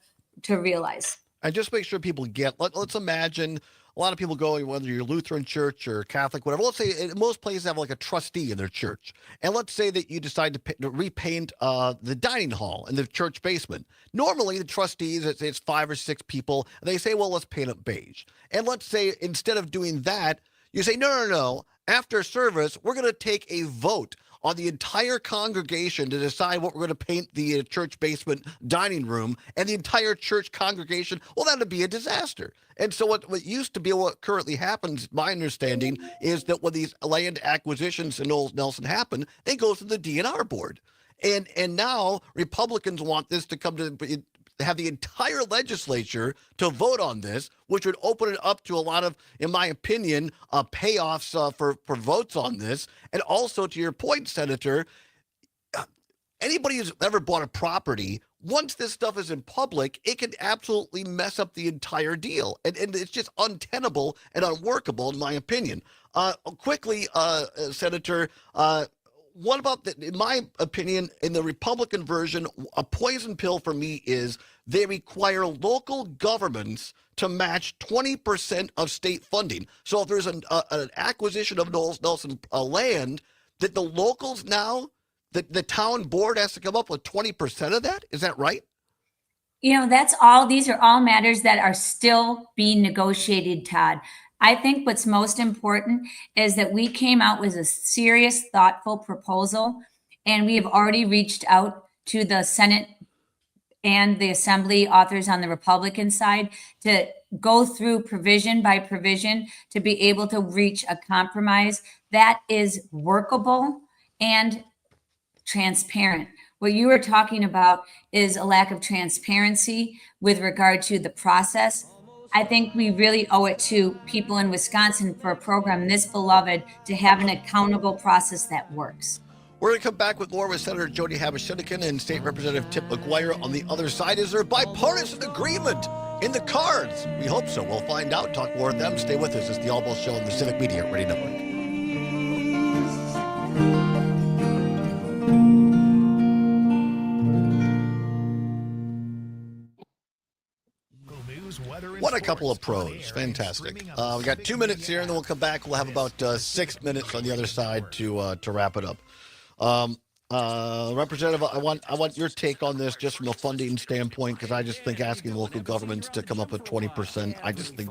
S17: realize.
S4: And just make sure people get, let's imagine a lot of people going, whether you're Lutheran church or Catholic, whatever. Let's say most places have like a trustee in their church. And let's say that you decide to repaint the dining hall in the church basement. Normally the trustees, it's 5 or 6 people. And they say, well, let's paint it beige. And let's say instead of doing that, you say, no. After service, we're going to take a vote on the entire congregation to decide what we're going to paint the church basement dining room, and the entire church congregation, well, that would be a disaster. And so what used to be, what currently happens, my understanding, is that when these land acquisitions in Knowles-Nelson happen, they go through the DNR board. And now Republicans want this to come to have the entire legislature to vote on this, which would open it up to a lot of, in my opinion, payoffs for votes on this. And also, to your point, Senator, anybody who's ever bought a property, once this stuff is in public, it can absolutely mess up the entire deal. And it's just untenable and unworkable, in my opinion. Quickly, Senator, what about, in my opinion, in the Republican version, a poison pill for me is they require local governments to match 20% of state funding. So if there's an acquisition of Knowles-Nelson land, that the locals now, the town board has to come up with 20% of that? Is that right?
S17: These are all matters that are still being negotiated, Todd. I think what's most important is that we came out with a serious, thoughtful proposal, and we have already reached out to the Senate and the Assembly authors on the Republican side to go through provision by provision to be able to reach a compromise that is workable and transparent. What you were talking about is a lack of transparency with regard to the process. I think we really owe it to people in Wisconsin for a program this beloved to have an accountable process that works.
S4: We're going to come back with more with Senator Jody Habesh-Siddiquen and State Representative Tip McGuire on the other side. Is there bipartisan agreement in the cards? We hope so. We'll find out. Talk more with them. Stay with us. It's the Allbaugh Show on the Civic Media Radio Network. What a couple of pros. Fantastic. We got 2 minutes here, and then we'll come back. We'll have about 6 minutes on the other side to wrap it up. Representative, I want your take on this just from a funding standpoint, because I just think asking local governments to come up with 20%, I just think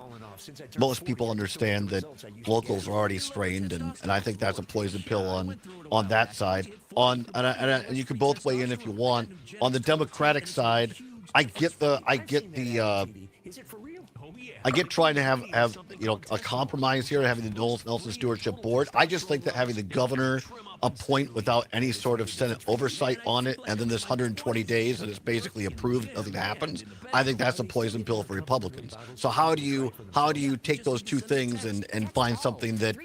S4: most people understand that locals are already strained, and I think that's a poison pill on that side. And you can both weigh in if you want. On the Democratic side, I get trying to have a compromise here, having the Knowles-Nelson Stewardship Board. I just think that having the governor appoint without any sort of Senate oversight on it, and then this 120 days and it's basically approved, nothing happens. I think that's a poison pill for Republicans. So how do you take those two things and find something that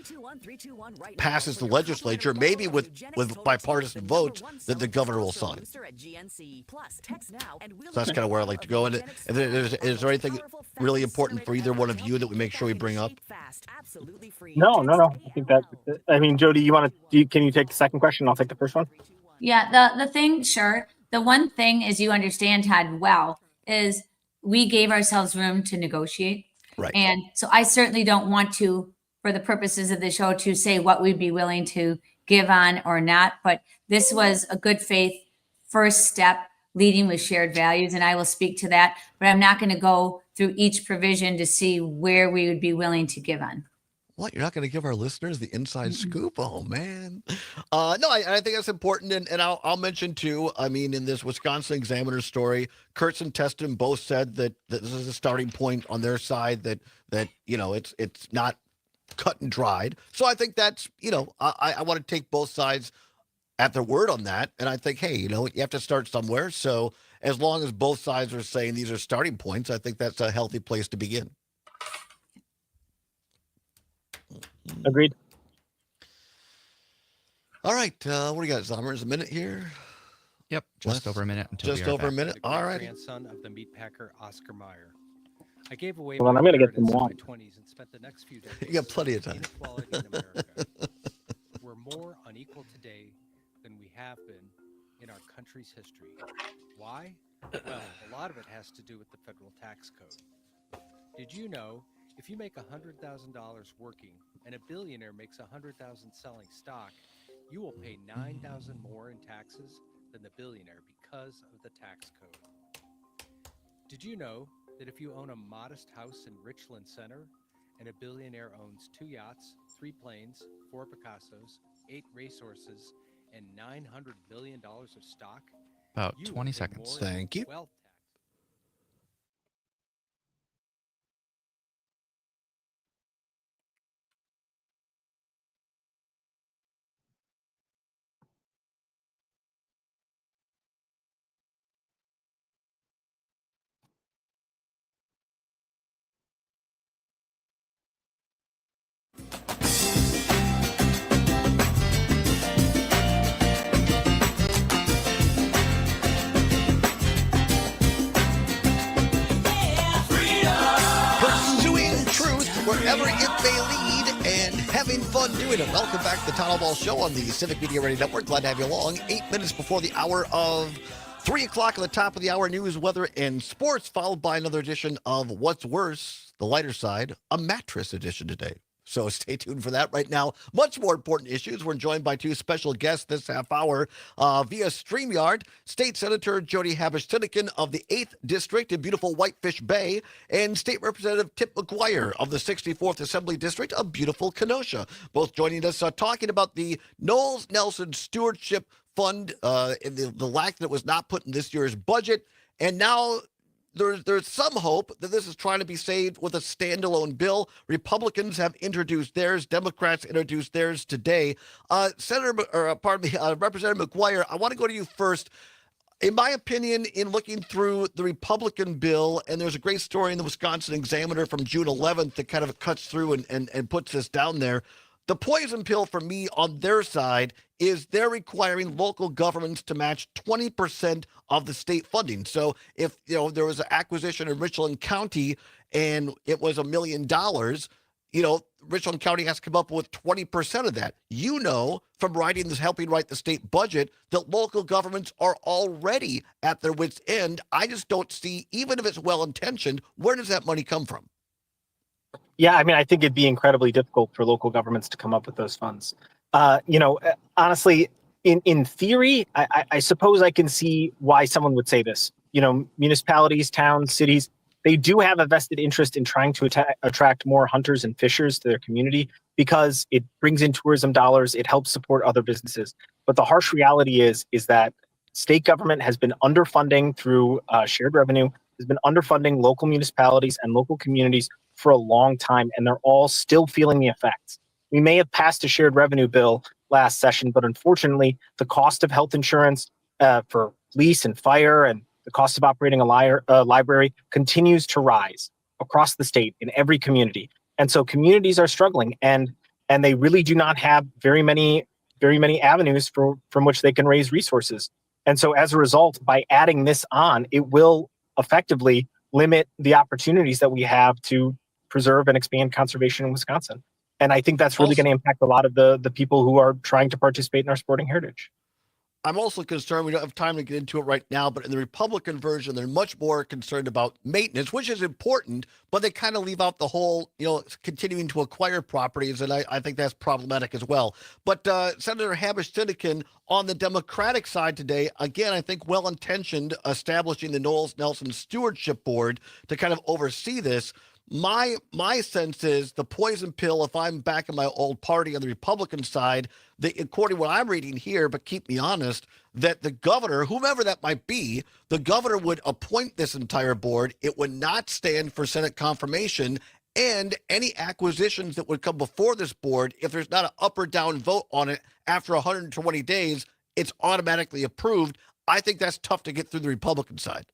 S4: passes the legislature, maybe with bipartisan votes, that the governor will sign? So that's kind of where I like to go. And is there anything really important for either one of you that we make sure we bring up?
S18: No. I think that. I mean, Jody, can you take the second question? I'll take the first one.
S17: Yeah, the thing, sure. The one thing is, you understand, Todd, well, is we gave ourselves room to negotiate.
S4: Right.
S17: And so I certainly don't want to, for the purposes of the show, to say what we'd be willing to give on or not. But this was a good faith first step, leading with shared values, and I will speak to that. But I'm not going to go through each provision to see where we would be willing to give on.
S4: What, you're not going to give our listeners the inside scoop? Oh, man. No, I think that's important. And I'll mention, too, I mean, in this Wisconsin Examiner story, Kurtz and Teston both said that this is a starting point on their side, that it's not cut and dried. So I think that's, I want to take both sides at their word on that. And I think, hey, you have to start somewhere. So as long as both sides are saying these are starting points, I think that's a healthy place to begin.
S18: Agreed.
S4: All right. What do you got, Zommers? A minute here?
S2: Yep. Just over a minute.
S4: Just over a minute. All right.
S20: Grandson of the meat packer Oscar Mayer. I gave away
S18: Hold on, I'm going to get some wine.
S20: in my 20s and spent the next few decades.
S4: You got plenty of time.
S20: Inequality in America. We're more unequal today than we have been in our country's history. Why? Well, a lot of it has to do with the federal tax code. Did you know if you make $100,000 working and a billionaire makes $100,000 selling stock, you will pay $9,000 more in taxes than the billionaire because of the tax code? Did you know that if you own a modest house in Richland Center and a billionaire owns 2 yachts, 3 planes, 4 Picassos, 8 racehorses, and $900 billion of stock?
S2: About 20 seconds.
S4: Thank you.
S20: Wealth
S4: Wherever it may lead, and having fun doing it. Welcome back to the Todd Allbaugh Show on the Civic Media Radio Network. Glad to have you along. 8 minutes before the hour of 3 o'clock, at the top of the hour, news, weather, and sports, followed by another edition of What's Worse, the lighter side, a mattress edition today. So stay tuned for that. Right now, much more important issues. We're joined by 2 special guests this half hour via StreamYard. State Senator Jody Habush-Tinikin of the 8th District in beautiful Whitefish Bay, and State Representative Tip McGuire of the 64th Assembly District of beautiful Kenosha. Both joining us talking about the Knowles Nelson Stewardship Fund, and the lack that it was not put in this year's budget. And now there's some hope that this is trying to be saved with a standalone bill. Republicans have introduced theirs. Democrats introduced theirs today. Representative McGuire, I want to go to you first. In my opinion, in looking through the Republican bill, and there's a great story in the Wisconsin Examiner from June 11th that kind of cuts through and puts this down there. The poison pill for me on their side is they're requiring local governments to match 20% of the state funding. So if there was an acquisition in Richland County and it was $1 million, Richland County has to come up with 20% of that. From helping write the state budget, that local governments are already at their wits' end. I just don't see, even if it's well-intentioned, where does that money come from?
S18: Yeah, I mean, I think it'd be incredibly difficult for local governments to come up with those funds. Honestly, in theory, I suppose I can see why someone would say this. Municipalities, towns, cities, they do have a vested interest in trying to attract more hunters and fishers to their community because it brings in tourism dollars, it helps support other businesses. But the harsh reality is that state government has been underfunding through shared revenue, has been underfunding local municipalities and local communities for a long time, and they're all still feeling the effects. We may have passed a shared revenue bill last session, but unfortunately, the cost of health insurance for police and fire and the cost of operating a library continues to rise across the state in every community. And so communities are struggling, and they really do not have very many avenues from which they can raise resources. And so as a result, by adding this on, it will effectively limit the opportunities that we have to preserve and expand conservation in Wisconsin. And I think that's really going to impact a lot of the people who are trying to participate in our sporting heritage.
S4: I'm also concerned, we don't have time to get into it right now, but in the Republican version, they're much more concerned about maintenance, which is important, but they kind of leave out the whole, continuing to acquire properties, and I think that's problematic as well. But Senator Habesh-Siddiquen on the Democratic side today, again, I think well-intentioned, establishing the Knowles Nelson Stewardship Board to kind of oversee this. My sense is the poison pill, if I'm back in my old party on the Republican side, according to what I'm reading here, but keep me honest, that the governor, whomever that might be, the governor would appoint this entire board. It would not stand for Senate confirmation, and any acquisitions that would come before this board, if there's not an up or down vote on it after 120 days, it's automatically approved. I think that's tough to get through the Republican side.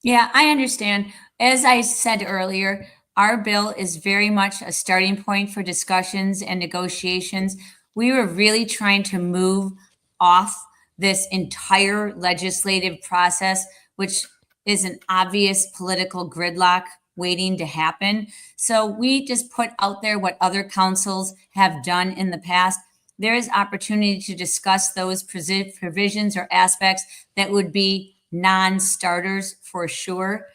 S17: Yeah, I understand. As I said earlier, our bill is very much a starting point for discussions and negotiations. We were really trying to move off this entire legislative process, which is an obvious political gridlock waiting to happen. So we just put out there what other councils have done in the past. There is opportunity to discuss those provisions or aspects that would be non-starters for sure.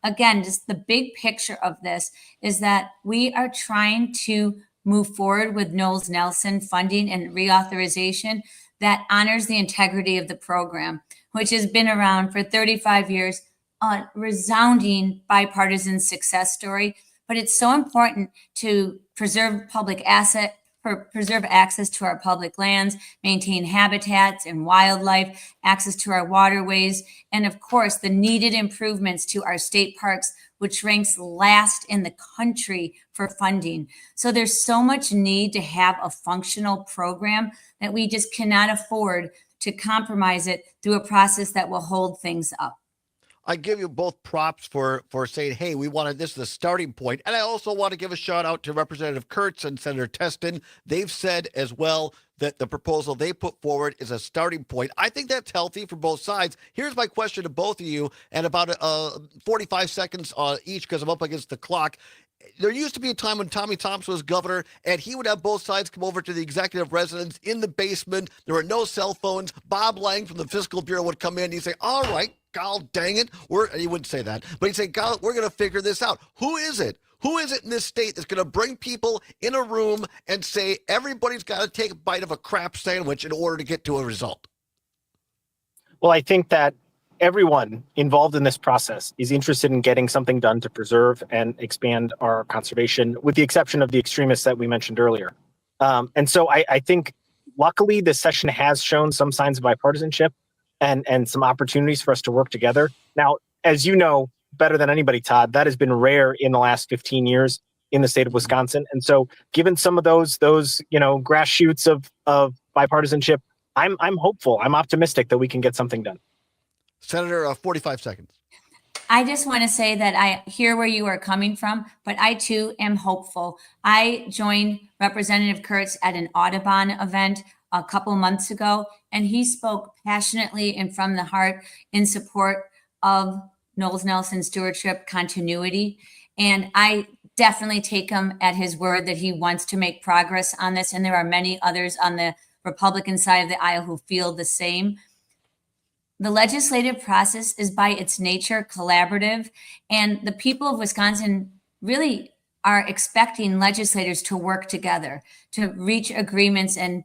S17: Again, just the big picture of this is that we are trying to move forward with Knowles Nelson funding and reauthorization that honors the integrity of the program, which has been around for 35 years, a resounding bipartisan success story. But it's so important to preserve preserve access to our public lands, maintain habitats and wildlife, access to our waterways, and of course, the needed improvements to our state parks, which ranks last in the country for funding. So there's so much need to have a functional program that we just cannot afford to compromise it through a process that will hold things up.
S4: I give you both props for saying, hey, we wanted this as a starting point. And I also want to give a shout out to Representative Kurtz and Senator Testin. They've said as well that the proposal they put forward is a starting point. I think that's healthy for both sides. Here's my question to both of you, and about 45 seconds each because I'm up against the clock. There used to be a time when Tommy Thompson was governor, and he would have both sides come over to the executive residence in the basement. There were no cell phones. Bob Lang from the Fiscal Bureau would come in and he'd say, all right, God dang it. He wouldn't say that, but he'd say, God, we're going to figure this out. Who is it? Who is it in this state that's going to bring people in a room and say everybody's got to take a bite of a crap sandwich in order to get to a result?
S18: Well, I think that everyone involved in this process is interested in getting something done to preserve and expand our conservation, with the exception of the extremists that we mentioned earlier. And so I think, luckily, this session has shown some signs of bipartisanship and some opportunities for us to work together. Now, as you know better than anybody, Todd, that has been rare in the last 15 years in the state of Wisconsin. And so given some of those grass shoots of bipartisanship, I'm hopeful. I'm optimistic that we can get something done.
S4: Senator, 45 seconds.
S17: I just want to say that I hear where you are coming from, but I too am hopeful. I joined Representative Kurtz at an Audubon event a couple months ago, and he spoke passionately and from the heart in support of Knowles Nelson stewardship continuity. And I definitely take him at his word that he wants to make progress on this. And there are many others on the Republican side of the aisle who feel the same. The legislative process is by its nature collaborative, and the people of Wisconsin really are expecting legislators to work together, to reach agreements and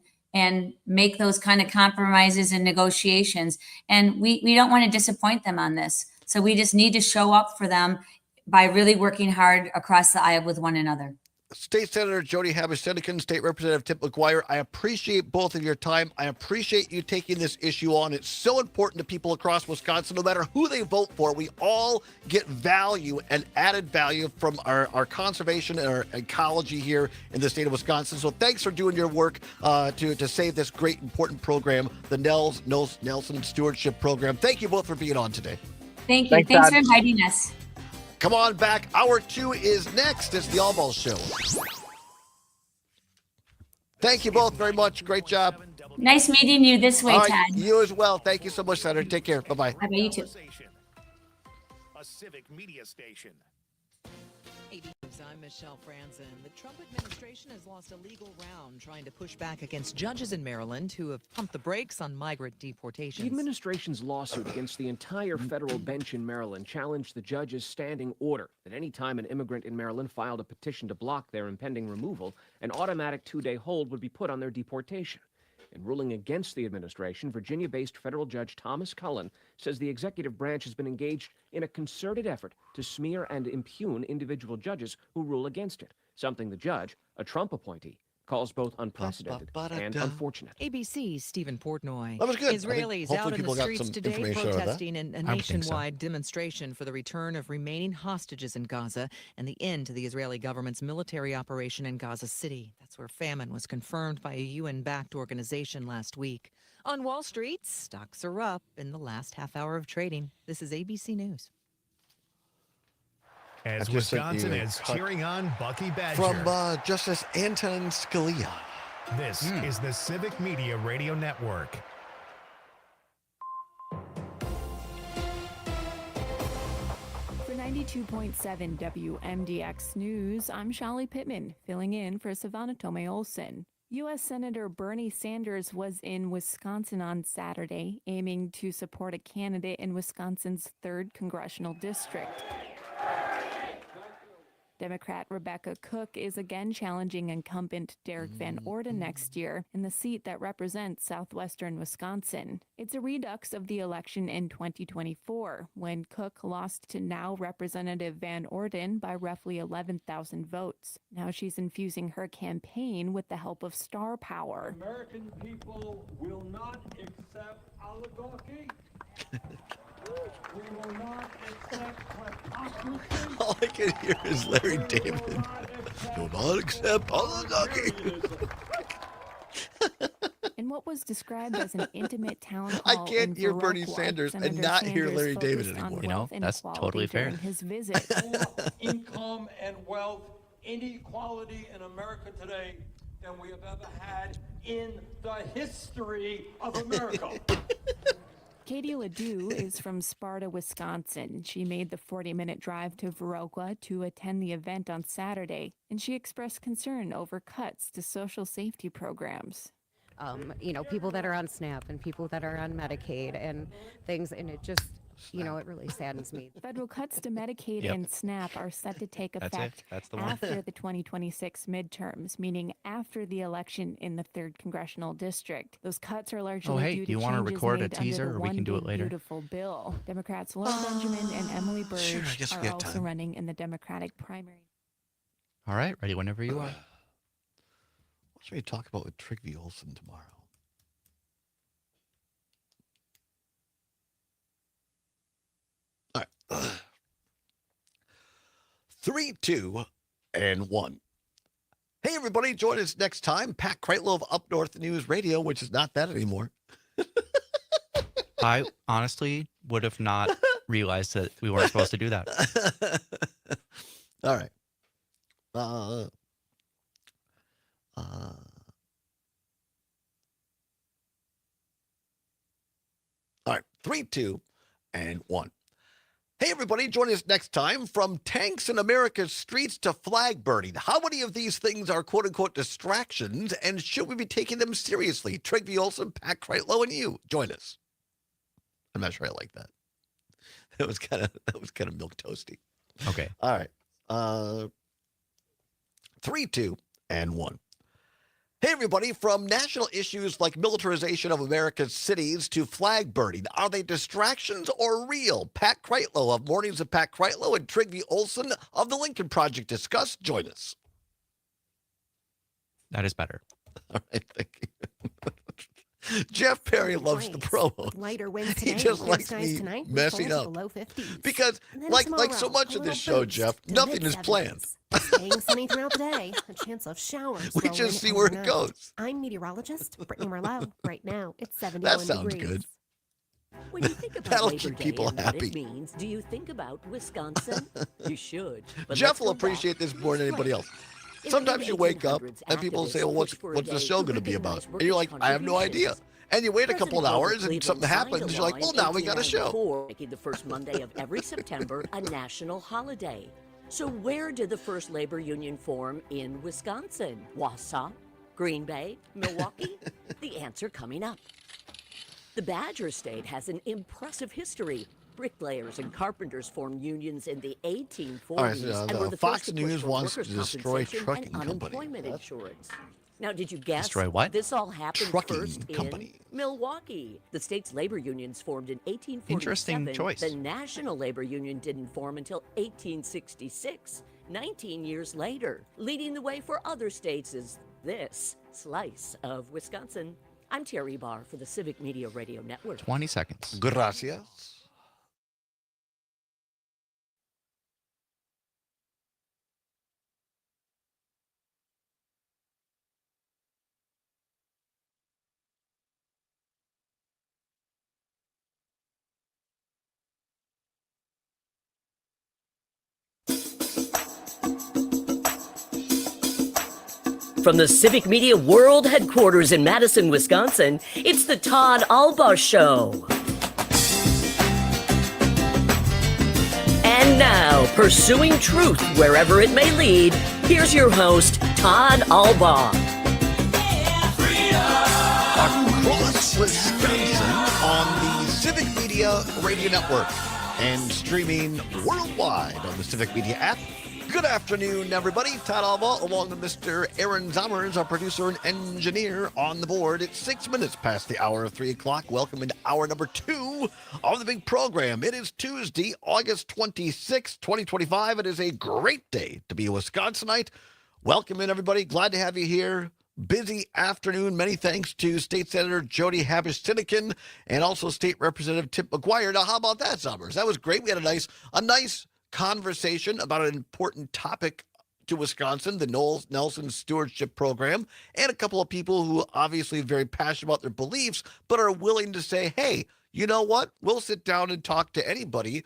S17: make those kind of compromises and negotiations. And we don't want to disappoint them on this. So we just need to show up for them by really working hard across the aisle with one another.
S4: State Senator Jody Haber-Seneca, State Representative Tip McGuire, I appreciate both of your time. I appreciate you taking this issue on. It's so important to people across Wisconsin. No matter who they vote for, we all get value and added value from our conservation and our ecology here in the state of Wisconsin. So thanks for doing your work to save this great, important program, the Nelson Stewardship Program. Thank you both for being on today.
S17: Thank you. Thanks for inviting us.
S4: Come on back. Hour 2 is next. It's the Allbaugh Show. Thank you both very much. Great job.
S17: Nice meeting you this way,
S4: Todd.
S17: Todd.
S4: You as well. Thank you so much, Senator. Take care. Bye-bye.
S17: Bye-bye, you too.
S7: A civic media station.
S21: I'm Michelle Franzen. The Trump administration has lost a legal round trying to push back against judges in Maryland who have pumped the brakes on migrant deportations.
S22: The administration's lawsuit against the entire federal bench in Maryland challenged the judge's standing order that any time an immigrant in Maryland filed a petition to block their impending removal, an automatic 2-day hold would be put on their deportation. In ruling against the administration, Virginia-based federal judge Thomas Cullen says the executive branch has been engaged in a concerted effort to smear and impugn individual judges who rule against it, something the judge, a Trump appointee, calls both unprecedented and unfortunate.
S21: ABC's Stephen Portnoy.
S4: That was good.
S21: Israelis out in the streets today protesting in a nationwide
S2: so.
S21: demonstration for the return of remaining hostages in Gaza and the end to the Israeli government's military operation in Gaza City. That's where famine was confirmed by a UN-backed organization last week. On Wall Street, stocks are up in the last half hour of trading. This is ABC News.
S7: As Wisconsin is cheering on Bucky Badger.
S4: From Justice Anton Scalia.
S7: This is the Civic Media Radio Network.
S23: For 92.7 WMDX News, I'm Shallie Pittman, filling in for Savannah Tomei-Olson. U.S. Senator Bernie Sanders was in Wisconsin on Saturday, aiming to support a candidate in Wisconsin's 3rd Congressional District. Democrat Rebecca Cook is again challenging incumbent Derek Van Orden next year in the seat that represents southwestern Wisconsin. It's a redux of the election in 2024, when Cook lost to now Representative Van Orden by roughly 11,000 votes. Now she's infusing her campaign with the help of star power.
S24: American people will not accept oligarchy. We will not accept kleptocracy.
S4: All I can hear is Larry David. Do not accept oligarchy.
S23: In what was described as an intimate town hall,
S4: I can't hear
S23: in
S4: Bernie
S23: Viroqua,
S4: Sanders and
S23: Senator
S4: not hear
S23: Sanders
S4: Larry David
S23: focused on
S4: anymore.
S2: You know,
S23: wealth
S2: that's
S23: inequality
S2: totally fair.
S23: during his visit.
S24: Income and wealth inequality in America today than we have ever had in the history of America.
S23: Katie Ledoux is from Sparta, Wisconsin. She made the 40-minute drive to Viroqua to attend the event on Saturday, and she expressed concern over cuts to social safety programs.
S25: People that are on SNAP and people that are on Medicaid and things, and it just, it really saddens me.
S23: Federal cuts to Medicaid and SNAP are set to take effect
S2: That's the one.
S23: after the 2026 midterms, meaning after the election in the 3rd Congressional District. Those cuts are largely due to
S2: do you want to
S23: changes
S2: record a
S23: made under
S2: teaser,
S23: the
S2: or we can do it
S23: One Big
S2: later?
S23: Beautiful bill. Democrats Laura Benjamin and Emily Burge
S4: Sure, I guess we
S23: are
S4: got
S23: also
S4: time.
S23: running in the Democratic primary.
S2: All right, ready whenever you are.
S4: What should we talk about with Trygve Olsen tomorrow? All right. 3, 2, and 1. Hey, everybody, join us next time. Pat Kreitlow of Up North News Radio, which is not that anymore.
S2: I honestly would have not realized that we weren't supposed to do that.
S4: All right. All right. 3, 2, and 1. Hey, everybody, join us next time. From tanks in America's streets to flag burning. How many of these things are quote-unquote distractions, and should we be taking them seriously? Trygve Olsen, Pat Kreitlow, and you. Join us. I'm not sure I like that. That was kind of milk toasty.
S2: Okay.
S4: All right. 3, 2, and 1. Hey, everybody, from national issues like militarization of America's cities to flag burning, are they distractions or real? Pat Kreitlow of Mornings of Pat Kreitlow and Trygve Olsen of the Lincoln Project discuss. Join us.
S2: That is better.
S4: All right, thank you. Jeff Perry loves the promos.
S1: Lighter winds
S4: He
S1: today.
S4: just
S1: Clear
S4: likes
S1: skies
S4: me
S1: tonight.
S4: messing up.
S1: Below 50s.
S4: Because,
S1: And then
S4: like
S1: tomorrow,
S4: so much
S1: a
S4: of this
S1: little
S4: show,
S1: boost
S4: Jeff,
S1: to
S4: nothing is
S1: mid-70s.
S4: planned.
S1: Staying sunny throughout the day. A chance of showers.
S4: We
S1: rolling
S4: just see
S1: in
S4: where it
S1: overnight.
S4: goes.
S1: I'm meteorologist Brittany Merlot. Right now, it's 71
S4: That sounds
S1: degrees.
S4: good.
S3: When you think about
S4: That'll
S3: Labor
S4: keep
S3: Day
S4: people
S3: and what
S4: happy.
S3: it means, do you think about Wisconsin? You should. But
S4: Jeff
S3: let's
S4: will
S3: go back.
S4: appreciate this more than anybody else.
S3: In
S4: Sometimes
S3: the
S4: you wake up
S3: 1800s,
S4: and people say, well,
S3: activists pushed for a
S4: what's the
S3: day
S4: show
S3: to
S4: going to be
S3: recognize
S4: about? And you're like, I have no idea. And you wait a couple of hours and something happens. You're like, well, now we got a show.
S3: Making the first Monday of every September a national holiday. So where did the first labor union form in Wisconsin? Wausau? Green Bay? Milwaukee? The answer coming up. The Badger State has an impressive history. Bricklayers and carpenters formed unions in the 1840s
S4: All right, so,
S3: and were the
S4: Fox
S3: first to push
S4: News
S3: for
S4: wants to
S3: workers'
S4: destroy
S3: compensation
S4: trucking
S3: and
S4: company.
S3: unemployment insurance. Now, did you guess
S2: Destroy what?
S3: this all happened
S4: Trucking
S3: first
S4: company.
S3: in Milwaukee? The state's labor unions formed in 1847.
S2: Interesting choice.
S3: The National Labor Union didn't form until 1866, 19 years later. Leading the way for other states is this slice of Wisconsin. I'm Terry Barr for the Civic Media Radio Network.
S2: 20 seconds.
S4: Gracias.
S3: From the Civic Media World Headquarters in Madison, Wisconsin, it's the Todd Allbaugh Show. And now, pursuing truth wherever it may lead, here's your host, Todd Allbaugh.
S4: Across Wisconsin on the Civic Media Radio Network and streaming worldwide on the Civic Media app. Good afternoon, everybody. Todd Allbaugh, along with Mr. Aaron Zommers, our producer and engineer, on the board. It's 6 minutes past the hour of 3 o'clock. Welcome into hour number 2 of the big program. It is Tuesday, August 26, 2025. It is a great day to be a Wisconsinite. Welcome in, everybody. Glad to have you here. Busy afternoon. Many thanks to State Senator Jody Habush-Sinekin and also State Representative Tim McGuire. Now, how about that, Zommers? That was great. We had a nice conversation about an important topic to Wisconsin, the Nelson Stewardship Program, and a couple of people who obviously are very passionate about their beliefs, but are willing to say, hey, you know what? We'll sit down and talk to anybody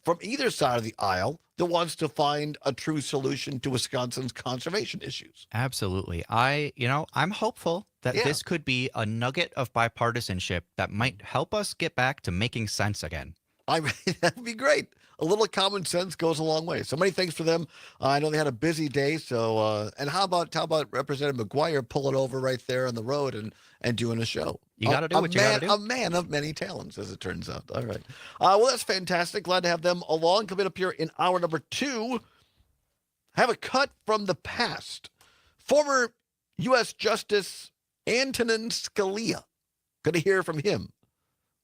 S4: from either side of the aisle that wants to find a true solution to Wisconsin's conservation issues.
S2: Absolutely. I'm hopeful that this could be a nugget of bipartisanship that might help us get back to making sense again.
S4: That would be great. A little common sense goes a long way. So many thanks for them. I know they had a busy day. So, and how about Representative McGuire pulling over right there on the road and doing a show?
S2: You got to do what you got to do.
S4: A man of many talents, as it turns out. All right. Well, that's fantastic. Glad to have them along. Coming up here in hour number 2, have a cut from the past. Former U.S. Justice Antonin Scalia. Going to hear from him.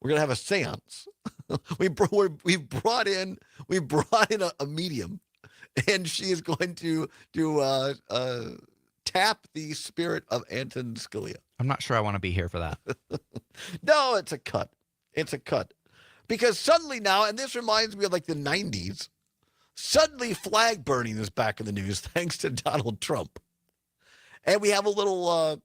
S4: We're going to have a seance. We brought in a medium, and she is going to tap the spirit of Antonin Scalia.
S2: I'm not sure I want to be here for that.
S4: No, it's a cut. It's a cut. Because suddenly now, and this reminds me of like the 90s, suddenly flag burning is back in the news thanks to Donald Trump. And we have a little,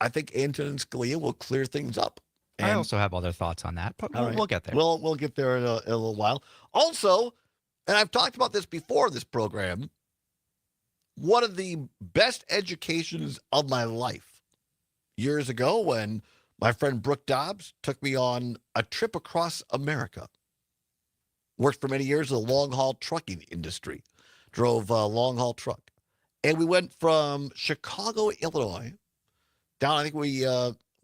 S4: I think Antonin Scalia will clear things up. And
S2: I also have other thoughts on that, but we'll get there.
S4: We'll get there in a little while. Also, and I've talked about this before this program, one of the best educations of my life years ago when my friend Brooke Dobbs took me on a trip across America. Worked for many years in the long-haul trucking industry. Drove a long-haul truck. And we went from Chicago, Illinois, down, I think we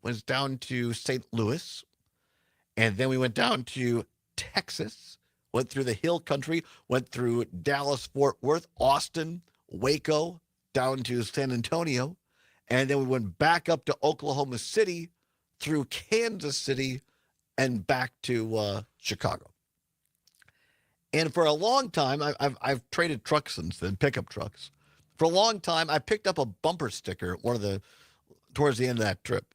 S4: was down to St. Louis, and then we went down to Texas, went through the hill country, went through Dallas, Fort Worth, Austin, Waco, down to San Antonio, and then we went back up to Oklahoma City, through Kansas City, and back to Chicago. And for a long time, I've traded trucks since then, pickup trucks. For a long time, I picked up a bumper sticker, towards the end of that trip.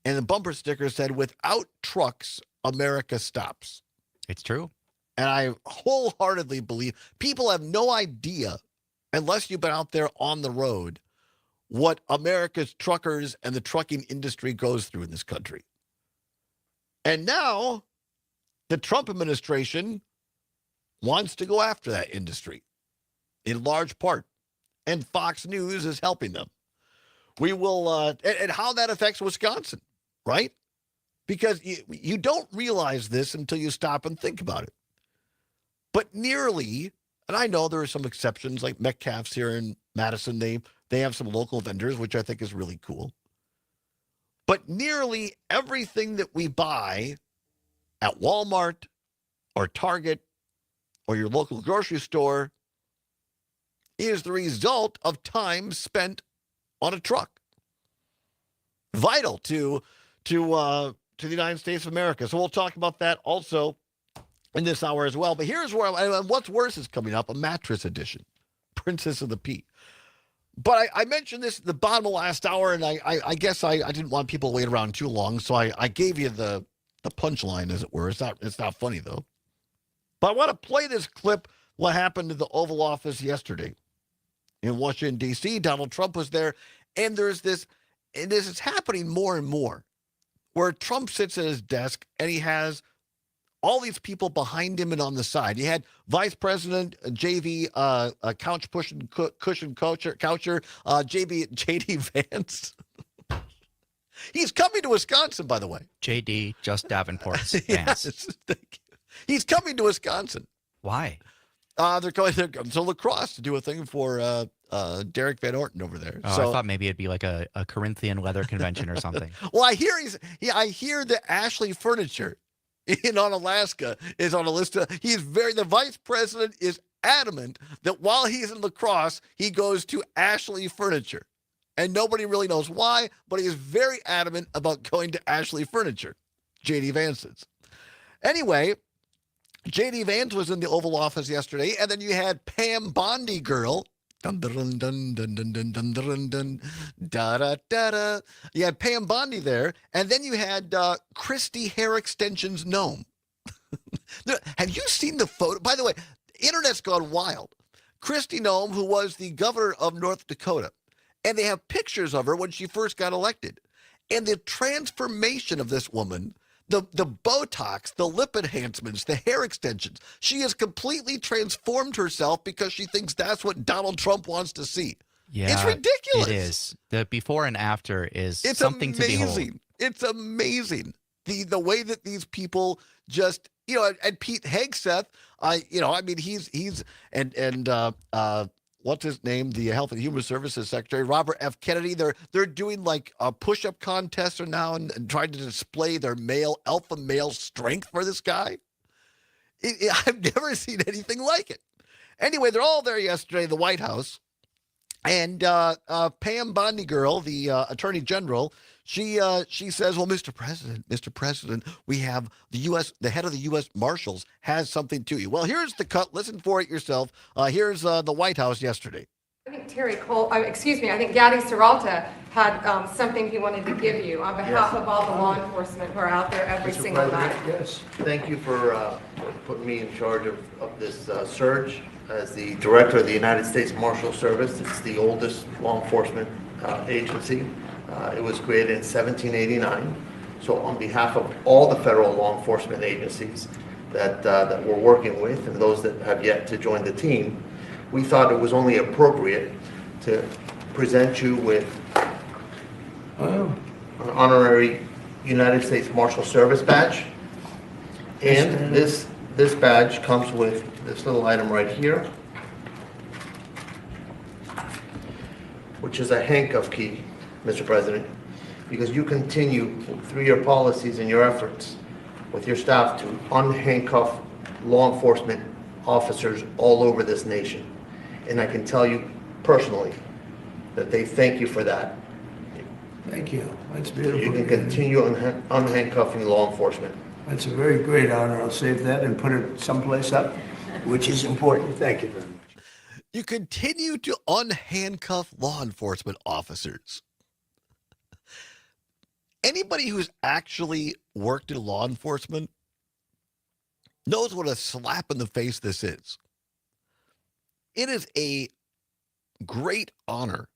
S4: And the bumper sticker said, "Without trucks, America stops."
S2: It's true.
S4: And I wholeheartedly believe people have no idea, unless you've been out there on the road, what America's truckers and the trucking industry goes through in this country. And now the Trump administration wants to go after that industry in large part. And Fox News is helping them. We will, and how that affects Wisconsin, right? Because you don't realize this until you stop and think about it. But nearly, and I know there are some exceptions, like Metcalf's here in Madison, they have some local vendors, which I think is really cool. But nearly everything that we buy at Walmart or Target or your local grocery store is the result of time spent on a truck. Vital to the United States of America. So we'll talk about that also in this hour as well. But here's where what's worse is coming up, a mattress edition, Princess of the Pete. But I mentioned this at the bottom of last hour, and I guess I didn't want people to wait around too long, so I gave you the punchline, as it were. It's not funny, though. But I want to play this clip, what happened to the Oval Office yesterday in Washington, D.C. Donald Trump was there, and there's this, and this is happening more and more, where Trump sits at his desk, and he has all these people behind him and on the side. He had Vice President JV couch pushing cushion coucher JD Vance. He's coming to Wisconsin, by the way.
S2: JD just Davenport's Vance.
S4: Yes, thank you. He's coming to Wisconsin.
S2: Why?
S4: They're going to La Crosse to do a thing for Derek Van Orton over there.
S2: Oh,
S4: So
S2: I thought maybe it'd be like a Corinthian leather convention or something.
S4: well, I hear that Ashley Furniture in Alaska is on a list of, the vice president is adamant that while he's in La Crosse, he goes to Ashley Furniture. And nobody really knows why, but he is very adamant about going to Ashley Furniture, JD Vance's. Anyway, JD Vance was in the Oval Office yesterday, and then you had Pam Bondi Girl. Dun, dun, dun, dun, dun, dun, dun, dun, dun, da, da, da, da. You had Pam Bondi there, and then you had Christy Hair Extensions Gnome. Have you seen the photo? By the way, internet's gone wild. Christy Gnome, who was the governor of North Dakota, and they have pictures of her when she first got elected. And the transformation of this woman, the Botox, the lip enhancements, the hair extensions, she has completely transformed herself because she thinks that's what Donald Trump wants to see.
S2: Yeah,
S4: it's ridiculous.
S2: It is. The before and after is
S4: It's
S2: something
S4: amazing.
S2: to behold.
S4: It's amazing. The way that these people just, and Pete Hegseth, he's what's his name? The Health and Human Services Secretary, Robert F. Kennedy. They're doing like a push-up contest now and trying to display their alpha male strength for this guy. I've never seen anything like it. Anyway, they're all there yesterday in the White House. And Pam Bondi Girl, the Attorney General, she says, "Well, Mr. President, we have the head of the U.S. Marshals has something to you." Well, here's the cut. Listen for it yourself. Here's the White House yesterday.
S5: I think I think Gaddy Serralta had something he wanted to give you on behalf of all the law enforcement who are out there every
S6: Mr.
S5: single
S6: President,
S5: night.
S6: yes. Thank you for putting me in charge of this surge as the director of the United States Marshal Service. It's the oldest law enforcement agency. It was created in 1789. So on behalf of all the federal law enforcement agencies that we're working with and those that have yet to join the team, we thought it was only appropriate to present you with an honorary United States Marshal Service badge. And this badge comes with this little item right here, which is a handcuff key, Mr. President, because you continue through your policies and your efforts with your staff to unhandcuff law enforcement officers all over this nation. And I can tell you personally that they thank you for that.
S8: Thank you. That's beautiful.
S6: You can continue unhandcuffing law enforcement.
S8: That's a very great honor. I'll save that and put it someplace up, which is important. Thank you very much.
S4: You continue to unhandcuff law enforcement officers. Anybody who's actually worked in law enforcement knows what a slap in the face this is. It is a great honor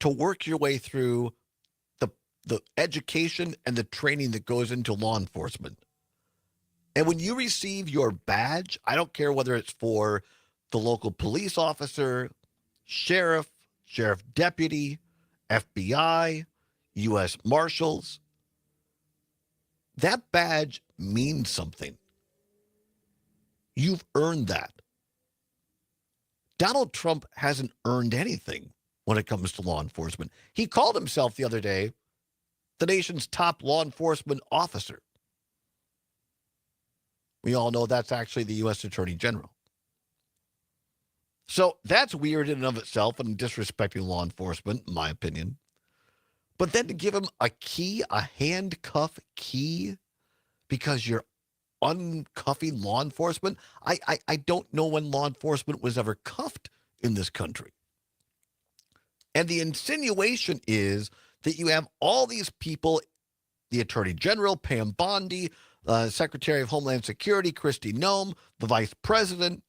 S4: to work your way through the education and the training that goes into law enforcement. And when you receive your badge, I don't care whether it's for the local police officer, sheriff deputy, FBI, U.S. Marshals, that badge means something. You've earned that. Donald Trump hasn't earned anything when it comes to law enforcement. He called himself the other day the nation's top law enforcement officer. We all know that's actually the U.S. Attorney General. So that's weird in and of itself and disrespecting law enforcement, in my opinion. But then to give him a key, a handcuff key, because you're uncuffing law enforcement, I don't know when law enforcement was ever cuffed in this country. And the insinuation is that you have all these people, the Attorney General, Pam Bondi, Secretary of Homeland Security, Kristi Noem, the Vice President,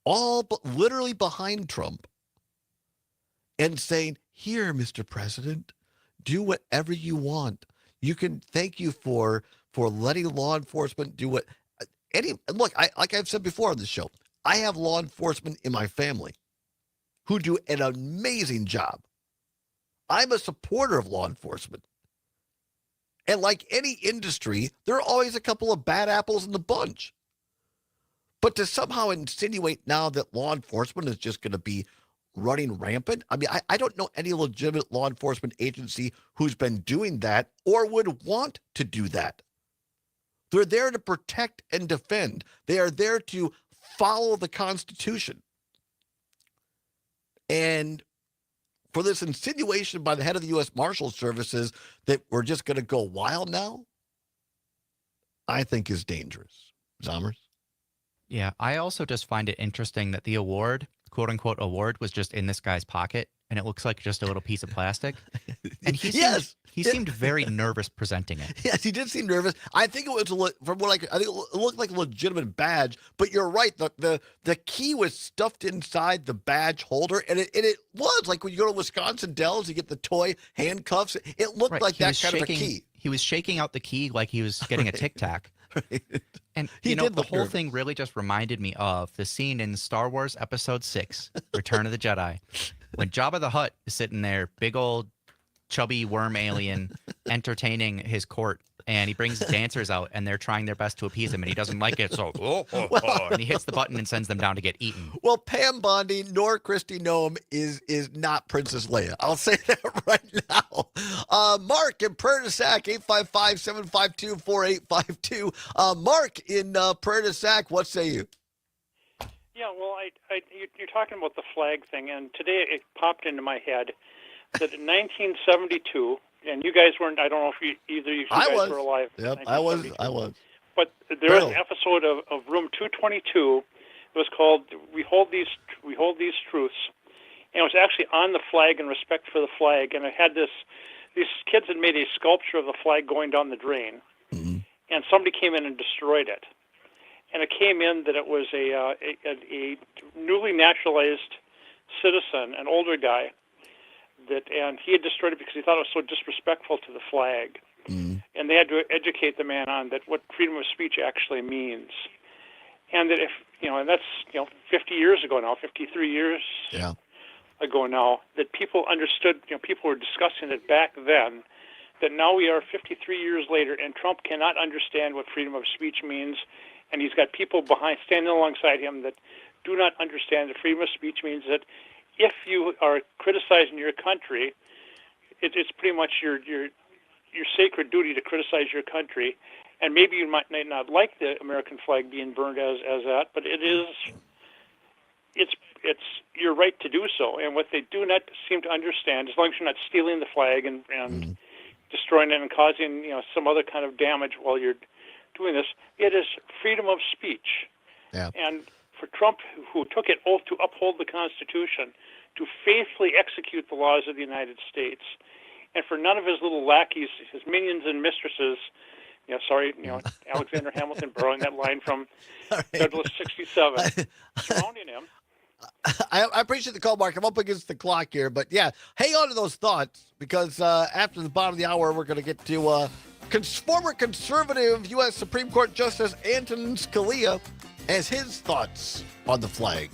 S4: all literally behind Trump and saying, here, Mr. President, do whatever you want. You can thank you for letting law enforcement do what look, like I've said before on this show, I have law enforcement in my family who do an amazing job. I'm a supporter of law enforcement. And like any industry, there are always a couple of bad apples in the bunch. But to somehow insinuate now that law enforcement is just going to be running rampant, I mean, I don't know any legitimate law enforcement agency who's been doing that or would want to do that. They're there to protect and defend. They are there to follow the Constitution. And for this insinuation by the head of the U.S. Marshal Services that we're just going to go wild now, I think is dangerous. Zommers?
S2: Yeah, I also just find it interesting that the award, quote unquote award, was just in this guy's pocket, and it looks like just a little piece of plastic. And he seemed very nervous presenting it.
S4: Yes, he did seem nervous. I think it was from what I think it looked like a legitimate badge. But you're right. The key was stuffed inside the badge holder, and it was like when you go to Wisconsin Dells, you get the toy handcuffs. It looked like that kind of a key.
S2: He was shaking out the key like he was getting a Tic Tac.
S4: Right.
S2: And
S4: He
S2: the
S4: did look
S2: whole
S4: nervous.
S2: thing really just reminded me of the scene in Star Wars Episode 6, Return of the Jedi, when Jabba the Hutt is sitting there, big old chubby worm alien, entertaining his court, and he brings dancers out, and they're trying their best to appease him, and he doesn't like it, so and he hits the button and sends them down to get eaten.
S4: Well, Pam Bondi nor Kristi Noem is not Princess Leia. I'll say that right now. Mark in Prairie du Sac, 855-752-4852. Mark in Prairie du Sac, what say you?
S9: Yeah, well, you're talking about the flag thing, and today it popped into my head that in 1972, and you guys weren't, I don't know if either of you guys were alive.
S4: Yep, I was.
S9: But there was an episode of Room 222. It was called "We Hold These Truths," and it was actually on the flag in respect for the flag. And it had these kids had made a sculpture of the flag going down the drain, and somebody came in and destroyed it. And it came in that it was a newly naturalized citizen, an older guy, and he had destroyed it because he thought it was so disrespectful to the flag. And they had to educate the man on that what freedom of speech actually means. And that if, and that's, 50 years ago now, 53 years ago now, that people understood, people were discussing it back then, that now we are 53 years later, and Trump cannot understand what freedom of speech means, and he's got people standing alongside him that do not understand that freedom of speech means that if you are criticizing your country, it's pretty much your sacred duty to criticize your country, and maybe you might not like the American flag being burned as that, but it's your right to do so. And what they do not seem to understand, as long as you're not stealing the flag and destroying it and causing some other kind of damage while you're doing this, it is freedom of speech.
S4: Yeah.
S9: And for Trump, who took an oath to uphold the Constitution, to faithfully execute the laws of the United States, and for none of his little lackeys, his minions and mistresses, Alexander Hamilton borrowing that line from Federalist 67, surrounding him.
S4: I appreciate the call, Mark. I'm up against the clock here, but yeah, hang on to those thoughts because after the bottom of the hour, we're going to get to former conservative U.S. Supreme Court Justice Antonin Scalia as his thoughts on the flag.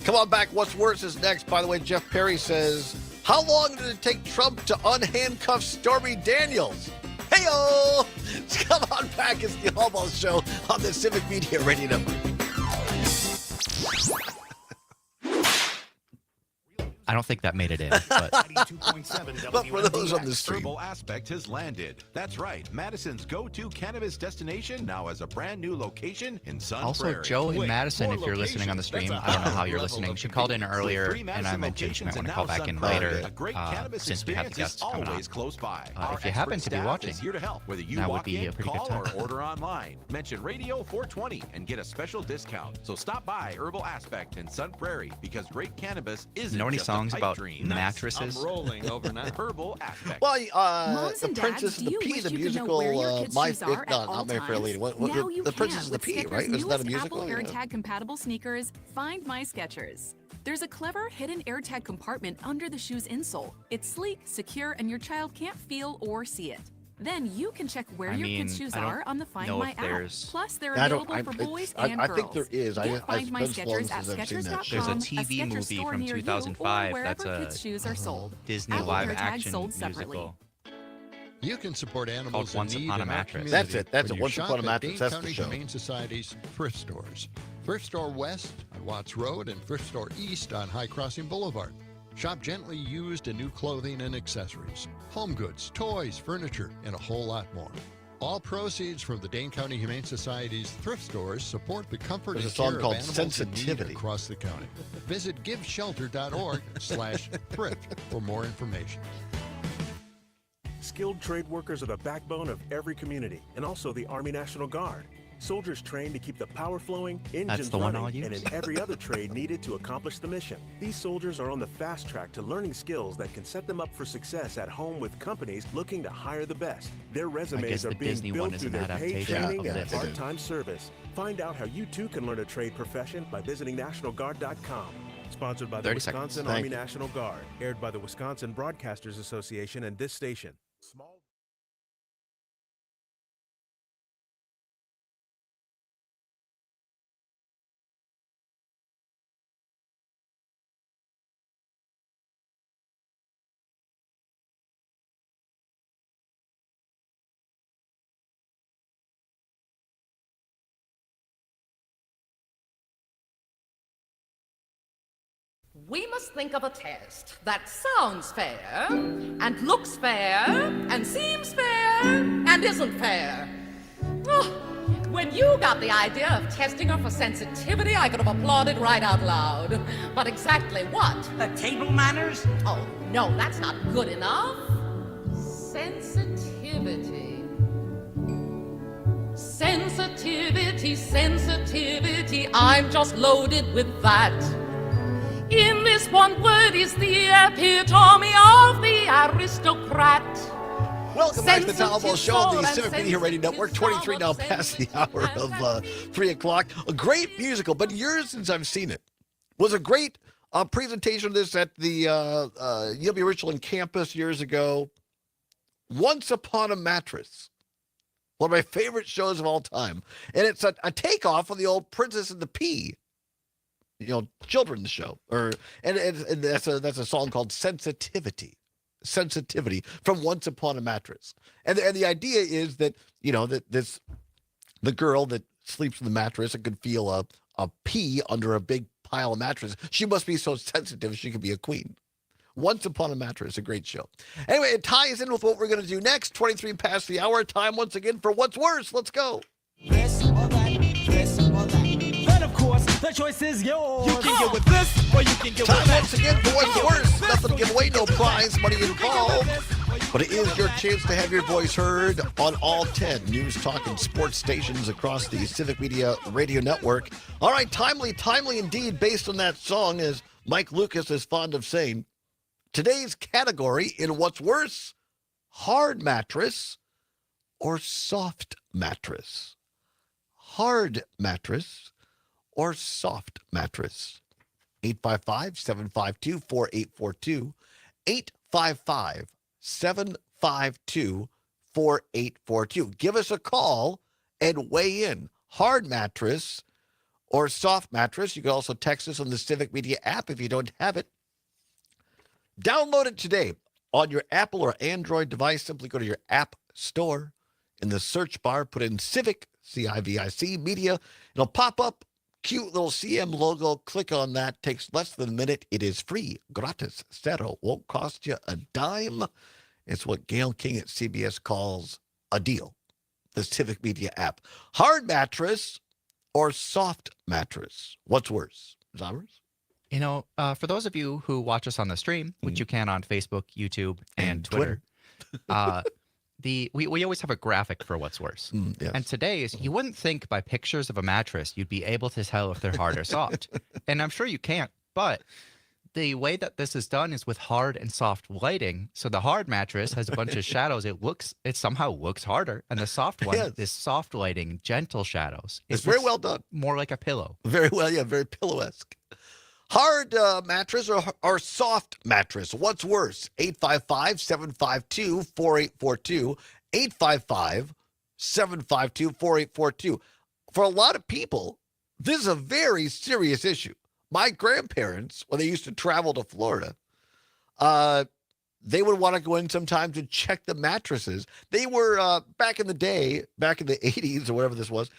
S4: Come on back. What's worse is next. By the way, Jeff Perry says, how long did it take Trump to unhandcuff Stormy Daniels? Hey-o! Come on back. It's the Allbaugh Show on the Civic Media Radio Network.
S2: I don't think that made it in. But,
S4: but for those on the stream.
S10: Herbal Aspect has landed. That's right. Madison's go-to cannabis destination now has a brand new location in Sun
S2: also,
S10: Prairie.
S2: Joe in Madison, if you're listening on the stream, I don't know how you're listening. She called in earlier, and I mentioned she might want to call back in later since we have the guests coming on.
S10: Close by.
S2: If you happen to be watching,
S10: here to help. Whether you
S2: that
S10: walk
S2: would be
S10: in,
S2: a pretty good
S10: call
S2: time.
S10: or order online. Mention Radio 420 and get a special discount. So stop by Herbal Aspect in Sun Prairie because great cannabis isn't
S2: You know any
S10: just
S2: songs
S10: a pipe
S2: about
S10: dream.
S2: mattresses?
S10: I'm rolling overnight. Herbal Aspect.
S4: Well,
S11: Moms
S4: the
S11: and
S4: Princess
S11: dads,
S4: and the
S11: do you
S4: Pea,
S11: wish
S4: the
S11: you could know
S4: musical,
S11: where your kids'
S4: My
S11: shoes are at all
S4: not My Fair Lady.
S11: times?
S4: What,
S11: Now you
S4: the
S11: can
S4: Princess and the
S11: with
S4: Pea,
S11: Skechers'
S4: right? Isn't that a
S11: newest
S4: musical?
S11: Apple
S4: Yeah.
S11: AirTag compatible sneakers. Find My Skechers. There's a clever hidden AirTag compartment under the shoe's insole. It's sleek, secure, and your child can't feel or see it. Then you can check where your kids' shoes are on the Find My app. Plus, they're available for boys and girls.
S4: I think there is.
S11: Get Find My Skechers at
S2: There's a
S11: Skechers.com,
S2: TV
S11: Skechers
S2: movie
S11: store
S2: from
S11: near you, or
S2: 2005 that's
S11: wherever
S2: a
S11: kids' shoes are sold.
S2: Disney
S11: Apple
S2: live
S11: AirTags
S2: action
S11: sold separately.
S2: musical.
S12: You can support animals
S2: Called Once
S12: in need
S2: Upon a
S12: in our
S2: Mattress.
S12: community
S4: That's it. That's
S12: when
S4: it.
S12: you
S4: Once
S12: shop
S4: Upon a
S12: at
S4: Mattress.
S12: Dane
S4: That's the
S12: County
S4: show.
S12: Humane Society's thrift stores. Thrift Store West on Watts Road and Thrift Store East on High Crossing Boulevard. Shop gently used and new clothing and accessories, home goods, toys, furniture, and a whole lot more. All proceeds from the Dane County Humane Society's thrift stores support the comfort
S4: There's a
S12: and
S4: song
S12: care
S4: called
S12: of animals in need
S4: Sensitivity.
S12: across the county. Visit giveshelter.org/thrift for more information.
S13: Skilled trade workers are the backbone of every community and also the Army National Guard. Soldiers trained to keep the power flowing, engines
S2: the one I'll
S13: running,
S2: use.
S13: and in every other trade needed to accomplish the mission. These soldiers are on the fast track to learning skills that can set them up for success at home with companies looking to hire the best. Their resumes are
S2: the
S13: being
S2: Disney
S13: built
S2: one is
S13: through
S2: an
S13: their paid
S2: adaptation
S13: training
S2: of
S13: and
S2: this.
S13: part-time service. Find out how you too can learn a trade profession by visiting NationalGuard.com. Sponsored by the
S2: 30 seconds.
S13: Wisconsin
S2: Thank
S13: Army
S2: you.
S13: National Guard. Aired by the Wisconsin Broadcasters Association and this station.
S15: We must think of a test that sounds fair, and looks fair, and seems fair, and isn't fair. Oh, when you got the idea of testing her for sensitivity, I could have applauded right out loud. But exactly what? Table manners? Oh, no, that's not good enough. Sensitivity. Sensitivity, sensitivity, I'm just loaded with that. In this one word is the epitome of the aristocrat.
S4: Welcome back to the Allbaugh Show on the Civic Media Radio Network. 23 now past the hour of 3 o'clock. A great musical, but years since I've seen it. Was a great presentation of this at the UW Richland campus years ago. Once Upon a Mattress. One of my favorite shows of all time. And it's a takeoff of the old Princess and the Pea. Children's show, and that's a song called Sensitivity from Once Upon a Mattress, and the idea is that the girl that sleeps in the mattress and could feel a pea under a big pile of mattress. She must be so sensitive she could be a queen. Once Upon a Mattress, a great show. Anyway, it ties in with what we're going to do next. 23 past the hour. Time once again for What's Worse. Let's go.
S19: This or that, this or that. Then of course, the choice is yours. You can get with this, or you can get with that.
S4: Time once again for What's Worse. Nothing to give away, no prize, money involved. But it is your chance to have your voice heard on all 10 news, talk, and sports stations across the Civic Media Radio Network. All right, timely indeed, based on that song, as Mike Lucas is fond of saying. Today's category in What's Worse, hard mattress or soft mattress. Hard mattress or soft mattress. 855-752-4842. 855-752-4842. Give us a call and weigh in. Hard mattress or soft mattress. You can also text us on the Civic Media app if you don't have it. Download it today on your Apple or Android device. Simply go to your app store. In the search bar, put in Civic, C-I-V-I-C, Media. It'll pop up. Cute little CM logo. Click on that. Takes less than a minute. It is free. Gratis. Cero. Won't cost you a dime. It's what Gail King at CBS calls a deal. The Civic Media app. Hard mattress or soft mattress? What's worse? Zombers?
S2: You know, for those of you who watch us on the stream, which you can on Facebook, YouTube, and Twitter, we always have a graphic for what's worse.
S4: Yes.
S2: And today's, you wouldn't think by pictures of a mattress you'd be able to tell if they're hard or soft. And I'm sure you can't, but the way that this is done is with hard and soft lighting. So the hard mattress has a bunch of shadows. It somehow looks harder. And the soft one, this soft lighting, gentle shadows.
S4: It's very well done.
S2: More like a pillow.
S4: Very well, yeah, very pillow-esque. Hard mattress or soft mattress? What's worse? 855-752-4842. 855-752-4842. For a lot of people, this is a very serious issue. My grandparents, when they used to travel to Florida, they would want to go in sometimes to check the mattresses. They were, back in the day, back in the 80s or whatever this was,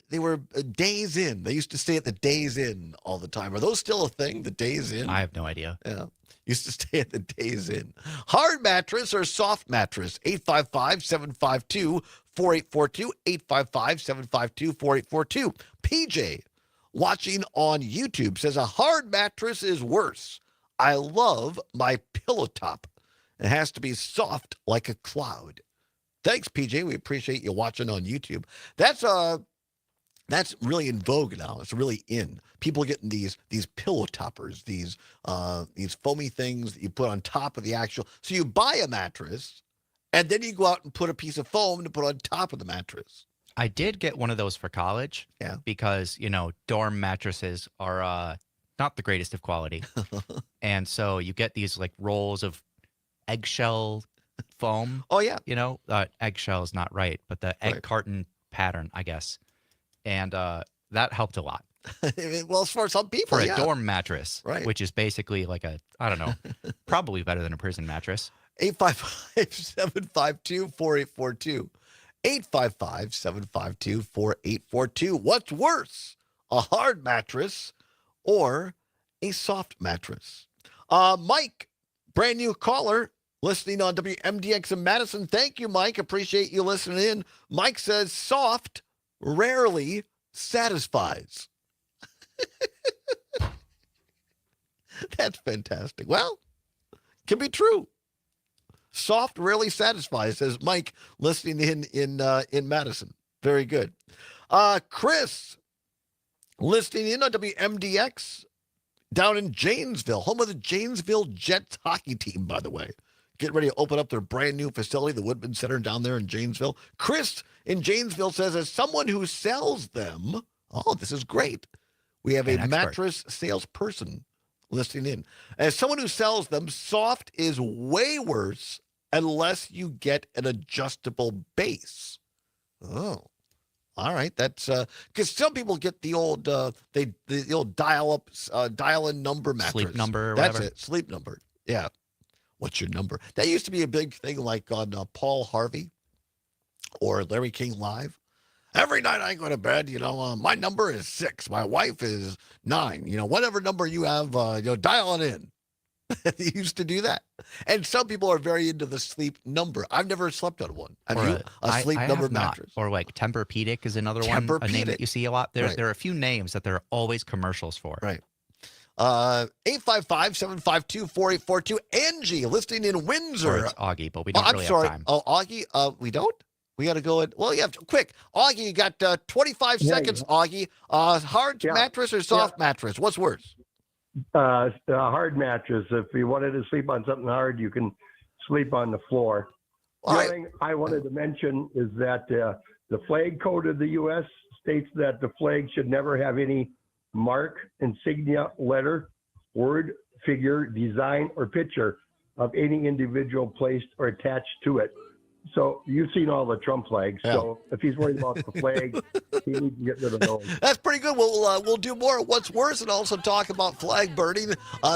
S4: they were Days Inn. They used to stay at the Days Inn all the time. Are those still a thing, the Days Inn?
S2: I have no idea.
S4: Yeah. Used to stay at the Days Inn. Hard mattress or soft mattress? 855-752-4842. 855-752-4842. PJ, watching on YouTube, says a hard mattress is worse. I love my pillow top. It has to be soft like a cloud. Thanks, PJ. We appreciate you watching on YouTube. That's really in vogue now. It's really in. People are getting these pillow toppers, these foamy things that you put on top of the actual. So you buy a mattress, and then you go out and put a piece of foam to put on top of the mattress.
S2: I did get one of those for college.
S4: Yeah.
S2: Because, dorm mattresses are not the greatest of quality. And so you get these like rolls of eggshell foam.
S4: Oh, yeah.
S2: Eggshell is not right, but the egg carton pattern, I guess. And that helped a lot.
S4: Well, for some people,
S2: for a dorm mattress,
S4: right?
S2: Which is basically like I don't know, probably better than a prison mattress.
S4: 855-752-4842. 855-752-4842. What's worse, a hard mattress or a soft mattress? Mike, brand new caller, listening on WMDX in Madison. Thank you, Mike. Appreciate you listening in. Mike says soft rarely satisfies. That's fantastic. Well, can be true. Soft rarely satisfies, says Mike, listening in Madison. Very good. Chris, listening in on WMDX down in Janesville, home of the Janesville Jets hockey team, by the way. Getting ready to open up their brand new facility, the Woodman Center down there in Janesville. Chris in Janesville says, as someone who sells them, this is great. We have a mattress salesperson listening in. As someone who sells them, soft is way worse unless you get an adjustable base. Oh, all right. That's because some people get the old the old dial-in number mattress.
S2: Sleep number or
S4: That's
S2: whatever.
S4: it. Sleep number. Yeah. What's your number? That used to be a big thing, like on Paul Harvey or Larry King Live. Every night I go to bed, my number is 6. My wife is 9. Whatever number you have, dial it in. They used to do that. And some people are very into the sleep number. I've never slept on one. Have you? A sleep
S2: I
S4: number
S2: have not.
S4: mattress.
S2: Or like Tempur-Pedic is another one. A name that you see a lot. There are a few names that there are always commercials for.
S4: Right. 855-752-4842. Angie, listening in Windsor.
S2: Or it's Augie, but we don't
S4: I'm
S2: really
S4: sorry.
S2: have time.
S4: Oh, Augie, we don't? We got to go in. Well, you have to. Quick. Augie, you got 25 seconds, Augie. Hard mattress or soft mattress? What's worse?
S14: A hard mattress. If you wanted to sleep on something hard, you can sleep on the floor. The other thing I wanted to mention is that the flag code of the U.S. states that the flag should never have any mark, insignia, letter, word, figure, design, or picture of any individual placed or attached to it. So you've seen all the Trump flags.
S4: Yeah.
S14: So if he's worried about the flag, he needs to get rid of those.
S4: That's pretty good. We'll do more of what's worse and also talk about flag burning.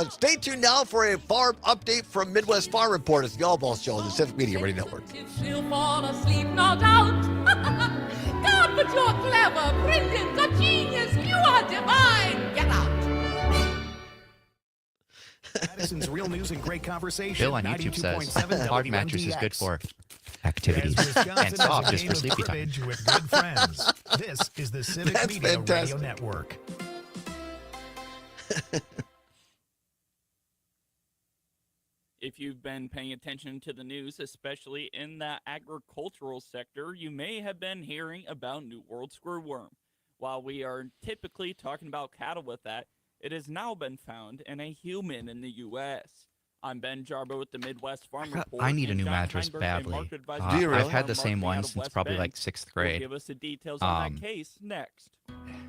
S4: Stay tuned now for a farm update from Midwest Farm Report. It's the Allbaugh Show on the Civic Media Radio Network.
S15: She'll fall asleep, no doubt. God, but you're clever, brilliant, a genius. You are divine. Get out.
S7: Madison's Real News and Great Conversation.
S2: Bill on YouTube says
S7: 92.7
S2: hard mattress is good
S7: WMDX.
S2: for activities and soft is for sleepy time.
S7: With good friends. This is the Civic
S4: That's
S7: Media
S4: fantastic.
S7: Radio Network.
S16: If you've been paying attention to the news, especially in the agricultural sector, you may have been hearing about New World screwworm. While we are typically talking about cattle with that, it has now been found in a human in the U.S. I'm Ben Jarbo with the Midwest Farm Report.
S2: I need a
S16: and
S2: new
S16: John
S2: mattress
S16: Heinberg, a
S2: badly.
S16: market advisor
S4: Do you really?
S2: I've had the
S16: from
S2: same
S16: marketing
S2: one
S16: out of
S2: since
S16: West
S2: probably
S16: Bend.
S2: like 6th
S16: Will
S2: grade.
S16: give us the details on that case next.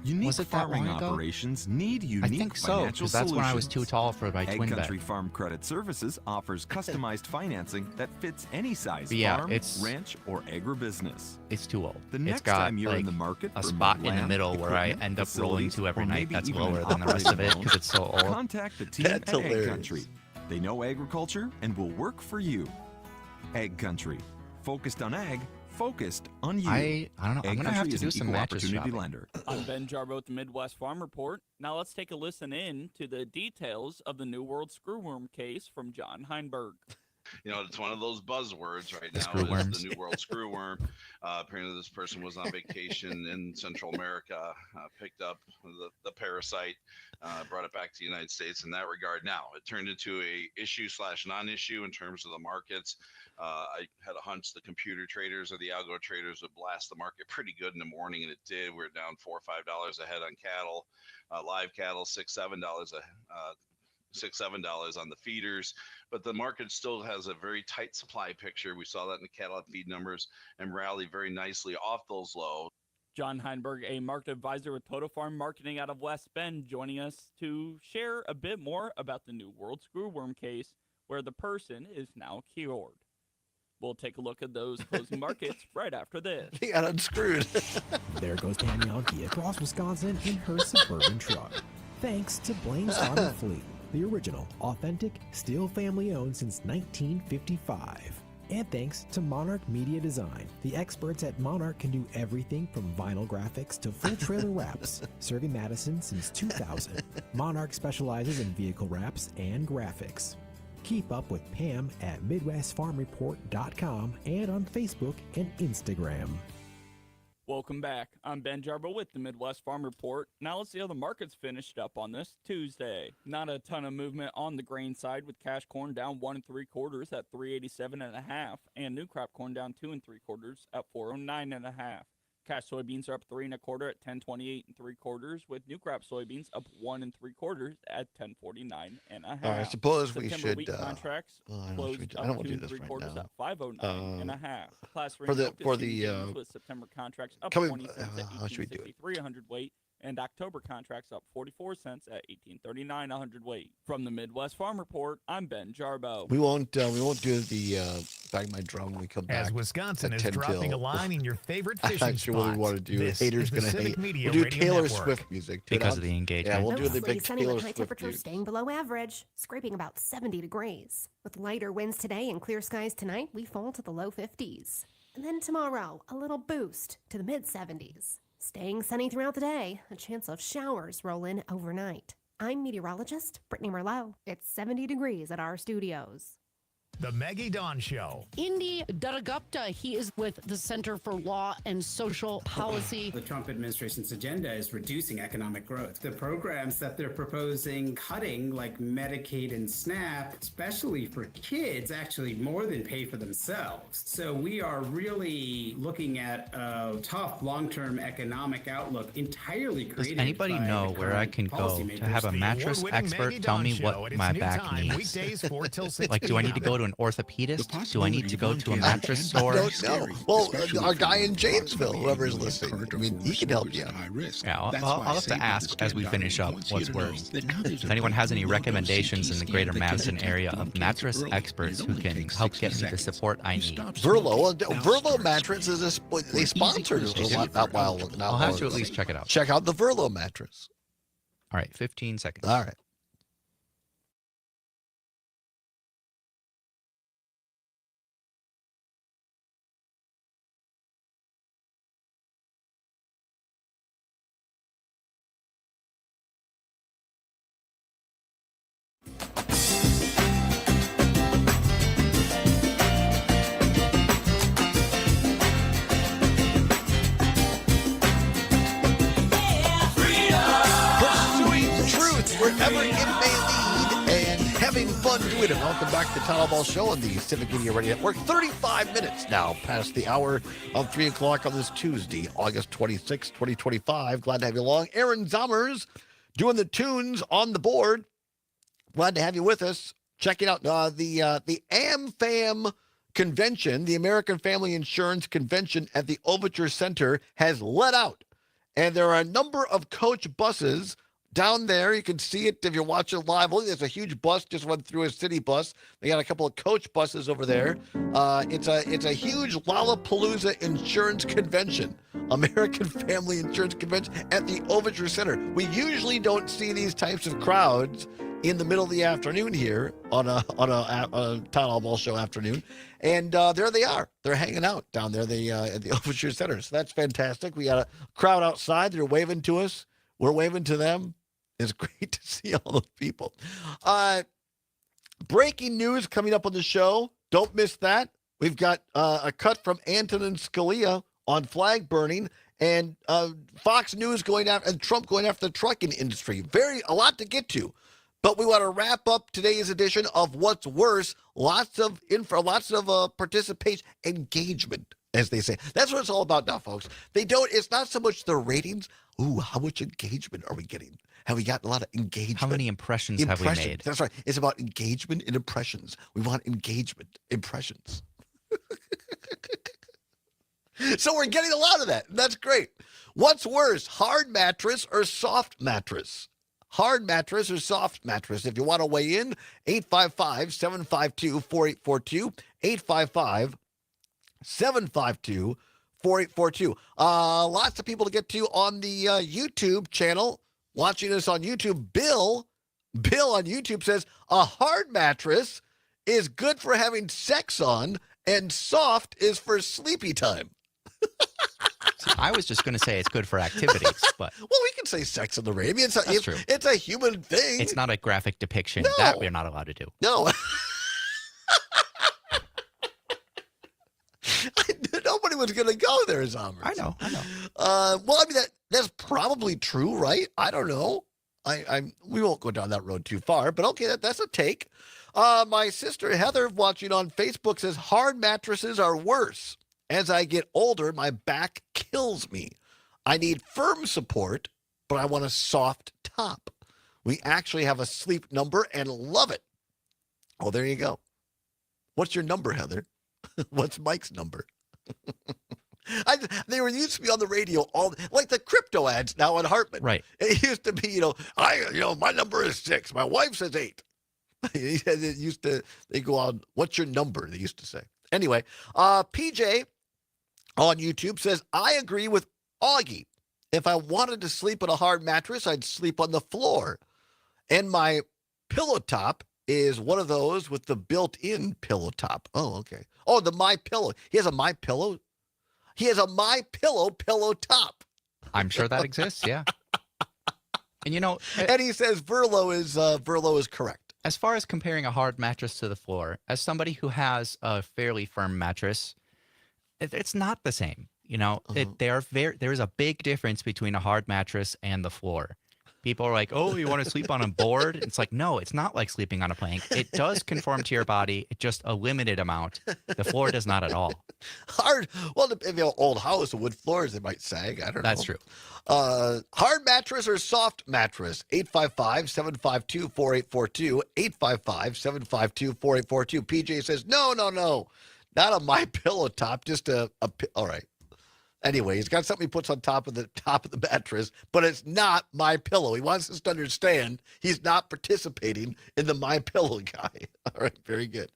S10: Unique
S2: Was it that
S10: farming
S2: long ago?
S10: operations need unique
S2: I think so,
S10: financial
S2: because that's when I was too
S10: solutions.
S2: tall for my
S10: Egg
S2: twin bed.
S10: Country Farm Credit Services offers customized financing that fits any size
S2: But yeah,
S10: farm,
S2: it's-
S10: ranch, or agribusiness.
S2: It's too old.
S10: The
S2: It's
S10: next
S2: got
S10: time you're
S2: like
S10: in the market
S2: a
S10: for
S2: spot
S10: more
S2: in the
S10: land,
S2: middle where I
S10: equipment,
S2: end up rolling
S10: facilities,
S2: to every
S10: or
S2: night.
S10: maybe
S2: That's
S10: even
S2: lower
S10: an
S2: than the rest of it
S10: operating
S2: because it's so old.
S10: Contact the team
S4: That's
S10: at Egg
S4: hilarious.
S10: Country. They know agriculture and will work for you. Egg Country. Focused on ag, focused on you.
S2: I don't know. I'm
S10: Egg
S2: gonna have
S10: Country
S2: to
S10: is
S2: do
S10: an
S2: some
S10: equal
S2: mattress
S10: opportunity
S2: shopping.
S10: lender.
S16: I'm Ben Jarbo with the Midwest Farm Report. Now let's take a listen in to the details of the New World screwworm case from John Heinberg.
S17: You know, it's one of those buzzwords right
S2: The
S17: now.
S2: screwworms.
S17: Is the New World screwworm. Apparently, this person was on vacation in Central America, picked up the parasite, brought it back to the United States. In that regard, now it turned into a issue/non-issue in terms of the markets. I had a hunch the computer traders or the algo traders would blast the market pretty good in the morning, and it did. We're down $4 or $5 a head on cattle, live cattle, $6-7 $6-7 on the feeders, but the market still has a very tight supply picture. We saw that in the cattle and feed numbers and rallied very nicely off those lows.
S16: John Heinberg, a market advisor with Total Farm Marketing out of West Bend, joining us to share a bit more about the New World screwworm case, where the person is now cured. We'll take a look at those closing markets right after this.
S4: He got unscrewed.
S18: There goes Danielle across Wisconsin in her Suburban truck. Thanks to Blaine's Auto Fleet, the original, authentic, Steel family-owned since 1955. And thanks to Monarch Media Design. The experts at Monarch can do everything from vinyl graphics to full trailer wraps, serving Madison since 2000. Monarch specializes in vehicle wraps and graphics. Keep up with Pam at MidwestFarmReport.com and on Facebook and Instagram.
S16: Welcome back. I'm Ben Jarbo with the Midwest Farm Report. Now let's see how the markets finished up on this Tuesday. Not a ton of movement on the grain side, with cash corn down 1 3/4 at 387.5, and new crop corn down 2 3/4 at 409.5. Cash soybeans are up 3 1/4 at 1028 3/4, with new crop soybeans up 1 3/4 at 1049.5.
S4: I suppose we
S16: September
S4: should.
S16: wheel contracts
S4: I
S16: closed
S4: don't want
S16: up
S4: to do
S16: 2
S4: this right
S16: 3/4
S4: now.
S16: at 509.5. Class
S4: For
S16: range
S4: the
S16: focus
S4: for
S16: seeing
S4: the
S16: gains, with September contracts up
S4: coming.
S16: 20 cents at
S4: How should we do it?
S16: 1863 a hundredweight, and October contracts up 44 cents at 1839 a hundredweight. From the Midwest Farm Report, I'm Ben Jarbo.
S4: We won't do the bang my drum when we come back.
S7: As Wisconsin
S4: at
S7: is
S4: 10
S7: dropping
S4: till.
S7: a line in your favorite
S4: I'm
S7: fishing
S4: not sure what we
S7: spot.
S4: want to do.
S7: This
S4: Haters
S7: is the
S4: gonna
S7: Civic
S4: hate.
S7: Media
S4: We'll do
S7: Radio
S4: Taylor
S7: Network.
S4: Swift music Turn
S2: Because
S4: on-
S2: of the engagement.
S4: Yeah, we'll do the
S1: Mostly
S4: big
S1: sunny
S4: Taylor
S1: with high
S4: Swift
S1: temperatures
S4: music.
S1: staying below average, scraping about 70 degrees. With lighter winds today and clear skies tonight, we fall to the low 50s. And then tomorrow, a little boost to the mid-70s. Staying sunny throughout the day, a chance of showers roll in overnight. I'm meteorologist Brittany Merlot. It's 70 degrees at our studios.
S7: The Maggie Dawn Show.
S20: Indy Daragupta, he is with the Center for Law and Social Policy.
S21: The Trump administration's agenda is reducing economic growth. The programs that they're proposing cutting, like Medicaid and SNAP, especially for kids, actually more than pay for themselves. So we are really looking at a tough long-term economic outlook entirely created.
S2: Does anybody know where I can go to have a mattress expert tell me what my back needs? Like, do I need to go to an orthopedist? Do I need to go to a mattress store?
S4: I don't know. Well, our guy in Janesville, whoever's listening, I mean, he can help you.
S2: Yeah, I'll have to ask as we finish up what's worse. If anyone has any recommendations in the greater Madison area of mattress experts who can help get me the support I need.
S4: Verlo mattress is they sponsored us a lot not while.
S2: I'll have to at least check it out.
S4: Check out the Verlo mattress.
S2: All right, 15 seconds.
S4: All right. Wherever it may lead, and having fun doing it. Welcome back to Todd Allbaugh Show on the Civic Media Radio Network. 35 minutes now past the hour of 3 o'clock on this Tuesday, August 26, 2025. Glad to have you along. Aaron Zommers doing the tunes on the board. Glad to have you with us. Checking out the AmFam convention, the American Family Insurance Convention at the Overture Center has let out. And there are a number of coach buses down there. You can see it if you're watching live. Look, there's a huge bus just went through, a city bus. They got a couple of coach buses over there. It's a huge Lollapalooza insurance convention, American Family Insurance Convention at the Overture Center. We usually don't see these types of crowds in the middle of the afternoon here on a Todd Allbaugh Show afternoon, and there they are. They're hanging out down there at the Overture Center. So that's fantastic. We got a crowd outside. They're waving to us. We're waving to them. It's great to see all those people. Breaking news coming up on the show. Don't miss that. We've got a cut from Antonin Scalia on flag burning, and Fox News going after, and Trump going after the trucking industry. A lot to get to. But we want to wrap up today's edition of What's Worse. Lots of info, lots of participation, engagement, as they say. That's what it's all about now, folks. It's not so much the ratings. Ooh, how much engagement are we getting? Have we gotten a lot of engagement?
S2: How many impressions have we made?
S4: That's right. It's about engagement and impressions. We want engagement, impressions. So we're getting a lot of that. That's great. What's worse, hard mattress or soft mattress? Hard mattress or soft mattress? If you want to weigh in, 855-752-4842, 855-752-4842. Lots of people to get to on the YouTube channel. Watching us on YouTube, Bill on YouTube says, a hard mattress is good for having sex on and soft is for sleepy time.
S2: I was just going to say it's good for activities, but...
S4: Well, we can say sex on the radio.
S2: That's true.
S4: It's a human thing.
S2: It's not a graphic depiction.
S4: No.
S2: That we're not allowed to do.
S4: No. Nobody was going to go there, Zommers.
S2: I know.
S4: Well, I mean, that's probably true, right? I don't know. We won't go down that road too far, but okay, that's a take. My sister Heather, watching on Facebook, says hard mattresses are worse. As I get older, my back kills me. I need firm support, but I want a soft top. We actually have a sleep number and love it. Oh, there you go. What's your number, Heather? What's Mike's number? They used to be on the radio like the crypto ads now on Hartman.
S2: Right.
S4: It used to be, my number is 6. My wife says 8. They go on, what's your number? They used to say. Anyway, PJ on YouTube says, I agree with Augie. If I wanted to sleep on a hard mattress, I'd sleep on the floor. And my pillow top is one of those with the built-in pillow top. Oh, okay. Oh, the My Pillow. He has a My Pillow. He has a My Pillow pillow top.
S2: I'm sure that exists, yeah. And
S4: and he says Verlo is correct.
S2: As far as comparing a hard mattress to the floor, as somebody who has a fairly firm mattress, it's not the same. You know, there is a big difference between a hard mattress and the floor. People are like, "Oh, you want to sleep on a board?" It's like, no, it's not like sleeping on a plank. It does conform to your body, just a limited amount. The floor does not at all.
S4: Hard. Well, if you have an old house with wood floors, they might sag. I don't know.
S2: That's true.
S4: Hard mattress or soft mattress? 855-752-4842. 855-752-4842. PJ says, no. Not a My Pillow top, just a all right. Anyway, he's got something he puts on top of the mattress, but it's not My Pillow. He wants us to understand he's not participating in the My Pillow guy. All right, very good.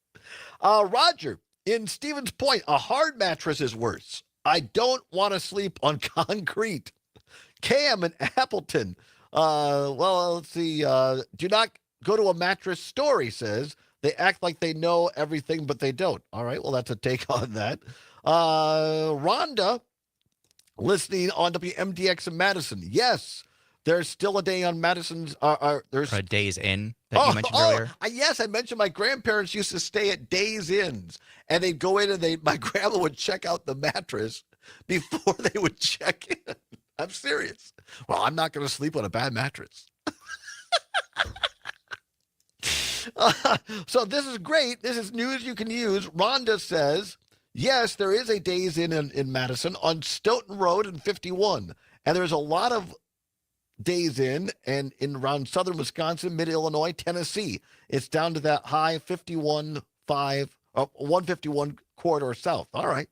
S4: Roger, in Stevens Point, a hard mattress is worse. I don't want to sleep on concrete. Cam in Appleton. Well, let's see. Do not go to a mattress store, he says. They act like they know everything, but they don't. All right, well, that's a take on that. Rhonda, listening on WMDX in Madison. Yes, there's still a day on Madison's. There's
S2: a Days Inn that you mentioned earlier.
S4: Yes, I mentioned my grandparents used to stay at Days Inns, and they'd go in and my grandma would check out the mattress before they would check in. I'm serious. Well, I'm not going to sleep on a bad mattress. So this is great. This is news you can use. Rhonda says, yes, there is a Days Inn in Madison on Stoughton Road and 51. And there's a lot of Days Inn and in around southern Wisconsin, mid-Illinois, Tennessee. It's down to that high 151 corridor south. All right.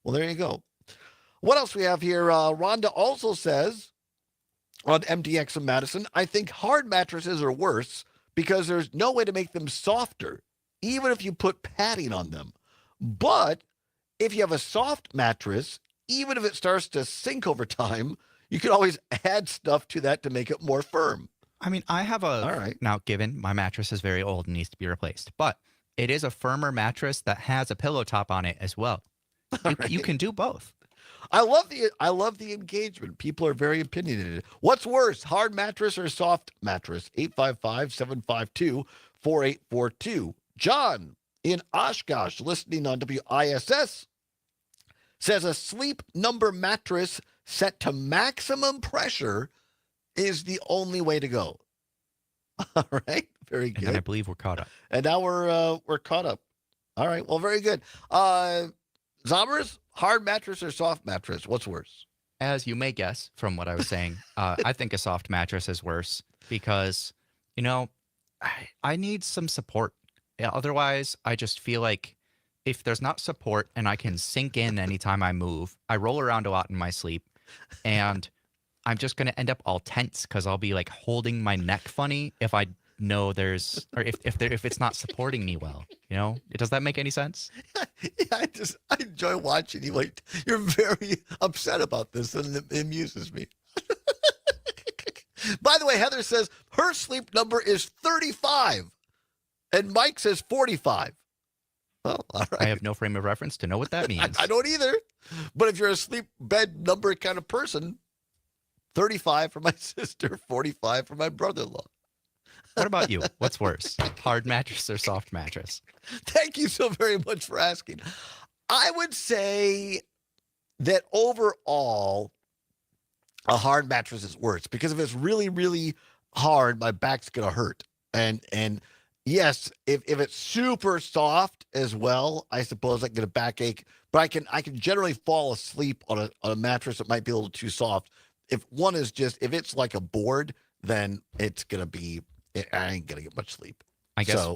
S4: Well, there you go. What else we have here? Rhonda also says on MDX in Madison, I think hard mattresses are worse because there's no way to make them softer, even if you put padding on them. But if you have a soft mattress, even if it starts to sink over time, you can always add stuff to that to make it more firm.
S2: I mean, I have now, given my mattress is very old and needs to be replaced, but it is a firmer mattress that has a pillow top on it as well. You can do both.
S4: I love the engagement. People are very opinionated. What's worse, hard mattress or soft mattress? 855-752-4842. John in Oshkosh, listening on WISS, says a sleep number mattress set to maximum pressure is the only way to go. All right, very good.
S2: And I believe we're caught up.
S4: And now we're caught up. All right, well, very good. Zombers, hard mattress or soft mattress? What's worse?
S2: As you may guess from what I was saying, I think a soft mattress is worse because, you know, I need some support. Otherwise, I just feel like if there's not support and I can sink in anytime I move, I roll around a lot in my sleep, and I'm just going to end up all tense because I'll be like holding my neck funny if I know there's, or if it's not supporting me well. You know, does that make any sense?
S4: Yeah, I enjoy watching you. Like, you're very upset about this, and it amuses me. By the way, Heather says her sleep number is 35, and Mike says 45. Well, all right.
S2: I have no frame of reference to know what that means.
S4: I don't either. But if you're a sleep bed number kind of person, 35 for my sister, 45 for my brother-in-law.
S2: What about you? What's worse, hard mattress or soft mattress?
S4: Thank you so very much for asking. I would say that overall, a hard mattress is worse because if it's really, really hard, my back's going to hurt. And yes, if it's super soft as well, I suppose I can get a backache. But I can generally fall asleep on a mattress that might be a little too soft. If it's like a board, then it's going to be, I ain't going to get much sleep.
S2: I guess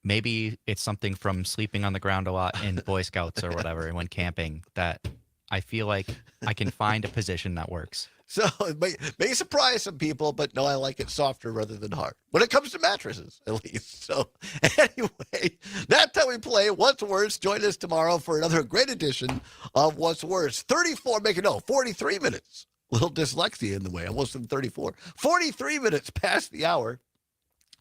S2: maybe it's something from sleeping on the ground a lot in Boy Scouts or whatever when camping that I feel like I can find a position that works.
S4: So it may surprise some people, but no, I like it softer rather than hard. When it comes to mattresses, at least. So anyway, that's how we play What's Worse. Join us tomorrow for another great edition of What's Worse. 43 minutes. Little dyslexia in the way. Almost in 34. 43 minutes past the hour.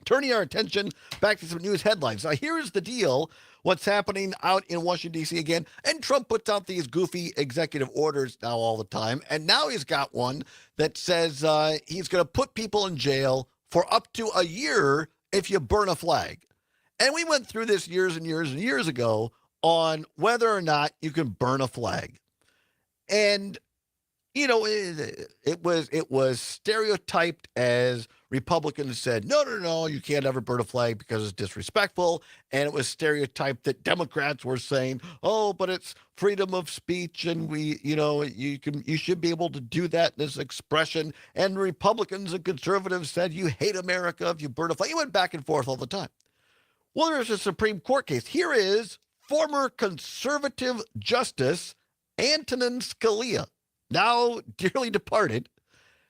S4: Turning our attention back to some news headlines. Now, here's the deal. What's happening out in Washington, D.C. again. And Trump puts out these goofy executive orders now all the time. And now he's got one that says he's going to put people in jail for up to a year if you burn a flag. And we went through this years and years and years ago on whether or not you can burn a flag. And, you know, it was stereotyped as Republicans said, no, you can't ever burn a flag because it's disrespectful. And it was stereotyped that Democrats were saying, oh, but it's freedom of speech and you should be able to do that in this expression. And Republicans and conservatives said, you hate America if you burn a flag. It went back and forth all the time. Well, there's a Supreme Court case. Here is former conservative Justice Antonin Scalia, now dearly departed.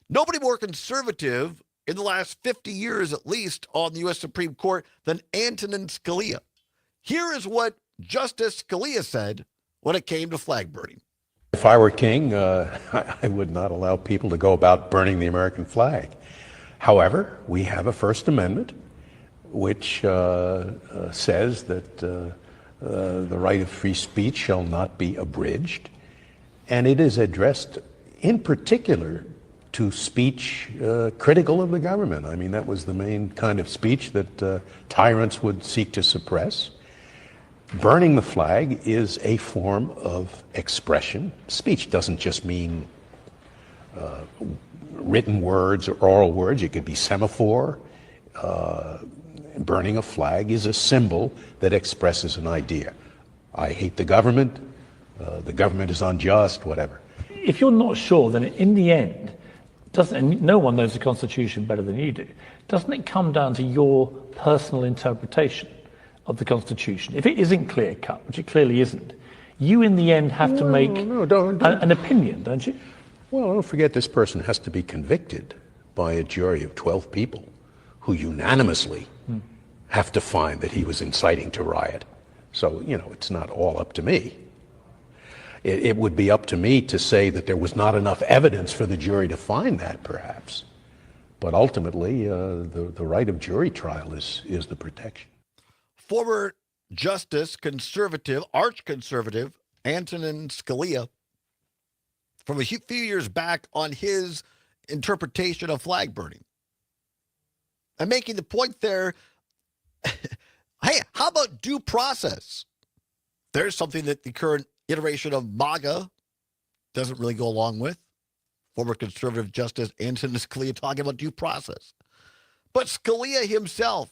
S4: Nobody more conservative in the last 50 years, at least, on the U.S. Supreme Court than Antonin Scalia. Here is what Justice Scalia said when it came to flag burning.
S3: If I were king, I would not allow people to go about burning the American flag. However, we have a First Amendment which says that the right of free speech shall not be abridged, and it is addressed in particular to speech critical of the government. I mean, that was the main kind of speech that tyrants would seek to suppress. Burning the flag is a form of expression. Speech doesn't just mean written words or oral words. It could be semaphore. Burning a flag is a symbol that expresses an idea. I hate the government is unjust, whatever.
S22: If you're not sure, then in the end, and no one knows the Constitution better than you do, doesn't it come down to your personal interpretation of the Constitution? If it isn't clear-cut, which it clearly isn't, you in the end have to make an opinion, don't you?
S3: Well, don't forget this person has to be convicted by a jury of 12 people who unanimously have to find that he was inciting to riot. So, it's not all up to me. It would be up to me to say that there was not enough evidence for the jury to find that, perhaps. But ultimately, the right of jury trial is the protection.
S4: Former Justice, conservative, arch-conservative, Antonin Scalia, from a few years back on his interpretation of flag burning. I'm making the point there, hey, how about due process? There's something that the current iteration of MAGA doesn't really go along with. Former conservative Justice Antonin Scalia talking about due process. But Scalia himself,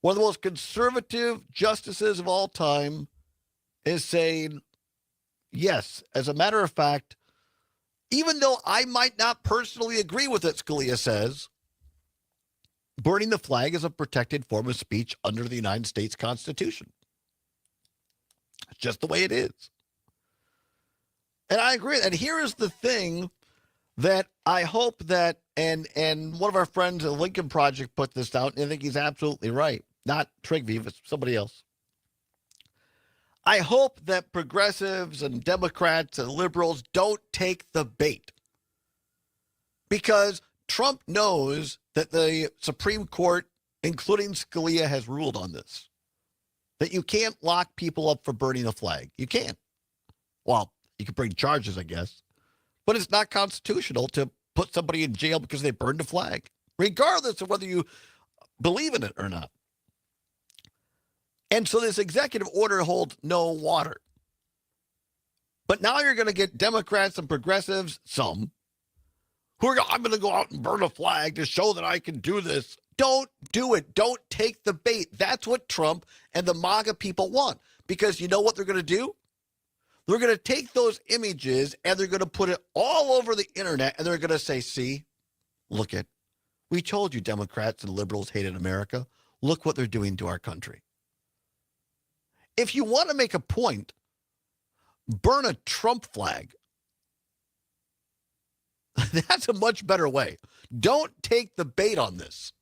S4: one of the most conservative justices of all time, is saying, yes, as a matter of fact, even though I might not personally agree with it, Scalia says, burning the flag is a protected form of speech under the United States Constitution. It's just the way it is. And I agree. And here is the thing that I hope that, and one of our friends at Lincoln Project put this out, and I think he's absolutely right. Not Trigby, but somebody else. I hope that progressives and Democrats and liberals don't take the bait. Because Trump knows that the Supreme Court, including Scalia, has ruled on this. That you can't lock people up for burning a flag. You can't. Well, you can bring charges, I guess. But it's not constitutional to put somebody in jail because they burned a flag, regardless of whether you believe in it or not. And so this executive order holds no water. But now you're going to get Democrats and progressives, some, who are, I'm going to go out and burn a flag to show that I can do this. Don't do it. Don't take the bait. That's what Trump and the MAGA people want. Because you know what they're going to do? They're going to take those images and they're going to put it all over the internet and they're going to say, see, look it. We told you Democrats and liberals hated America. Look what they're doing to our country. If you want to make a point, burn a Trump flag. That's a much better way. Don't take the bait on this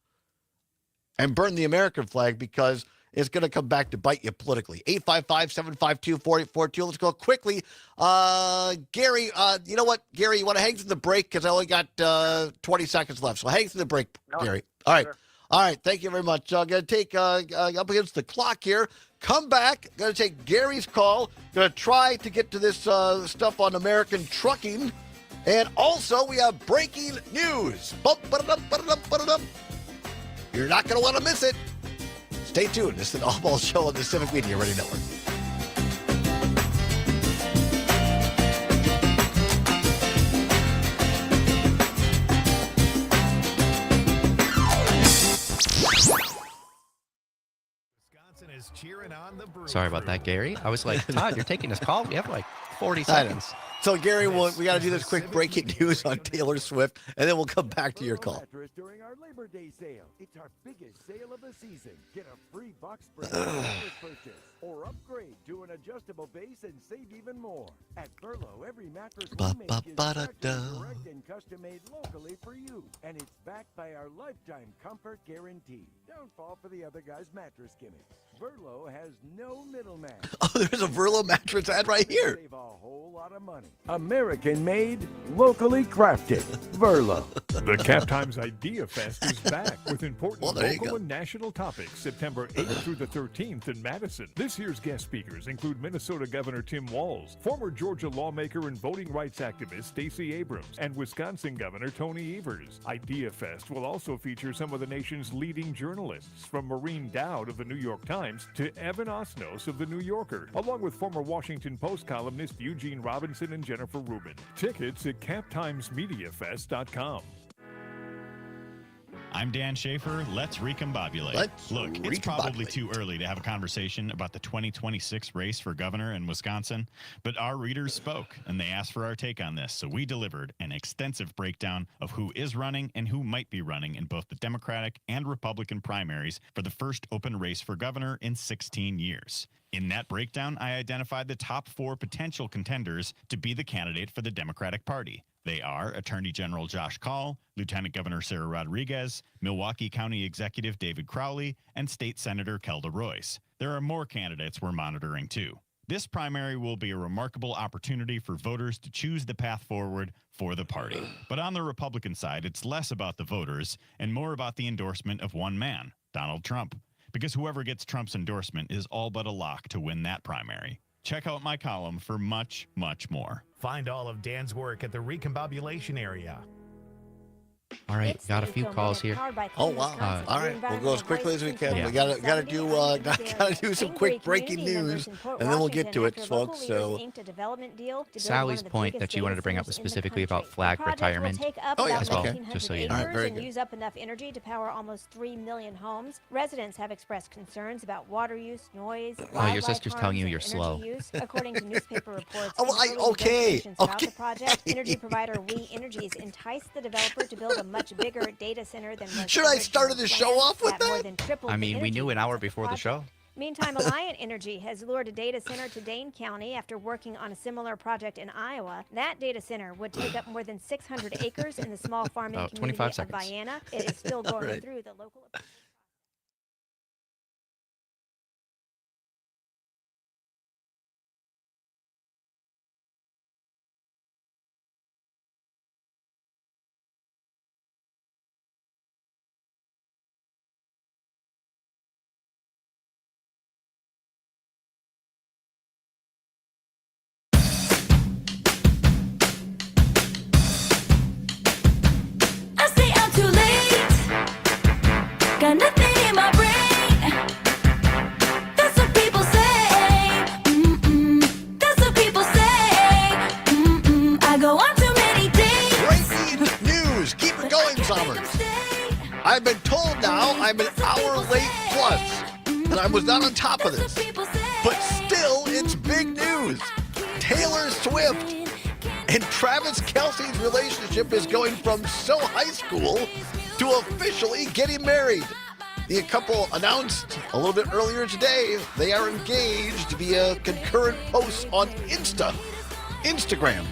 S4: and burn the American flag because it's going to come back to bite you politically. 855-752-4842. Let's go quickly. Gary, you know what? Gary, you want to hang through the break because I only got 20 seconds left. So hang through the break, Gary. All right. Sure. All right. Thank you very much. I'm going to take up against the clock here. Come back. Going to take Gary's call. Going to try to get to this stuff on American trucking. And also, we have breaking news. You're not going to want to miss it. Stay tuned. This is an Allbaugh show on the Civic Media Radio Network.
S7: Is cheering on the Brew
S2: Sorry about that, Gary. I was like, Todd, you're taking this call? We have like 40
S4: I know.
S2: seconds.
S4: So, Gary, we got to do this quick breaking news on Taylor Swift, and then we'll come back to your call.
S5: During our Labor Day sale. It's our biggest sale of the season. Get a free box spring mattress purchase or upgrade to an adjustable base and save even more. At Burlow, every mattress we make is correct and custom made locally for you. And it's backed by our lifetime comfort guarantee. Don't fall for the other guy's mattress gimmicks. Burlow has no middleman.
S4: Oh, there's a Burlow mattress ad right here.
S5: Save a whole lot of money. American made, locally crafted. Burlow.
S6: The Cap Times Idea Fest is back with important
S4: there you
S6: local
S4: go.
S6: and national topics September 8th through the 13th in Madison. This year's guest speakers include Minnesota Governor Tim Walz, former Georgia lawmaker and voting rights activist Stacey Abrams, and Wisconsin Governor Tony Evers. Idea Fest will also feature some of the nation's leading journalists, from Maureen Dowd of the New York Times to Evan Osnos of the New Yorker, along with former Washington Post columnist Eugene Robinson and Jennifer Rubin. Tickets at captimesmediafest.com.
S23: I'm Dan Schaefer. Let's recombobulate. Look, it's probably too early to have a conversation about the 2026 race for governor in Wisconsin, but our readers spoke, and they asked for our take on this, so we delivered an extensive breakdown of who is running and who might be running in both the Democratic and Republican primaries for the first open race for governor in 16 years. In that breakdown, I identified the top 4 potential contenders to be the candidate for the Democratic Party. They are Attorney General Josh Kaul, Lieutenant Governor Sarah Rodriguez, Milwaukee County Executive David Crowley, and State Senator Kelda Royce. There are more candidates we're monitoring, too. This primary will be a remarkable opportunity for voters to choose the path forward for the party. But on the Republican side, it's less about the voters and more about the endorsement of one man, Donald Trump. Because whoever gets Trump's endorsement is all but a lock to win that primary. Check out my column for much, much more.
S7: Find all of Dan's work at the Recombobulation area.
S2: All right, got a few calls here.
S4: Oh wow! All right, we'll go as quickly as we can.
S2: Yeah.
S4: We gotta do some quick breaking news, and then we'll get to it, folks. So
S2: Sally's point that she wanted to bring up was specifically about flag retirement as well, just so you know.
S4: All right, very
S24: and
S4: good.
S24: use up enough energy to power almost 3 million homes. Residents have expressed concerns about water use, noise,
S2: Your sister's telling you you're slow.
S24: use, according to newspaper reports.
S4: Okay.
S24: Throughout the project, energy provider We Energies enticed the developer to build a much bigger data center than was
S4: Should I start the show off with
S24: more
S4: that?
S24: than tripled
S2: I
S24: the
S2: mean, we
S24: energy
S2: knew an
S24: needs
S2: hour
S24: of the
S2: before the
S24: project.
S2: show.
S24: Meantime, Alliant Energy has lured a data center to Dane County after working on a similar project in Iowa. That data center would take up more than 600 acres in the small farming
S2: About
S24: community
S2: 25
S24: of
S2: seconds.
S24: Vienna. It is still going
S4: right.
S24: through the local.
S25: I say I'm too late. Got nothing in my brain. That's what people say. That's what people say. I go on too many days.
S4: Breaking news. Keep it going, Summers. I've been told now I'm an hour late plus, and I was not on top of this. But still, it's big news. Taylor Swift and Travis Kelce's relationship is going from so high school to officially getting married. The couple announced a little bit earlier today they are engaged via concurrent posts on Instagram,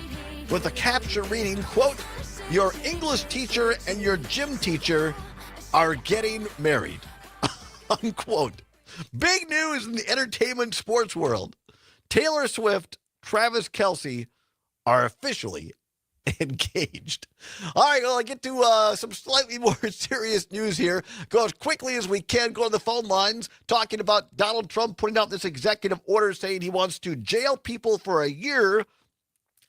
S4: with a caption reading, quote, "Your English teacher and your gym teacher are getting married," unquote. Big news in the entertainment sports world. Taylor Swift, Travis Kelce are officially engaged. All right, well, I get to some slightly more serious news here. Go as quickly as we can. Go on the phone lines, talking about Donald Trump putting out this executive order saying he wants to jail people for a year,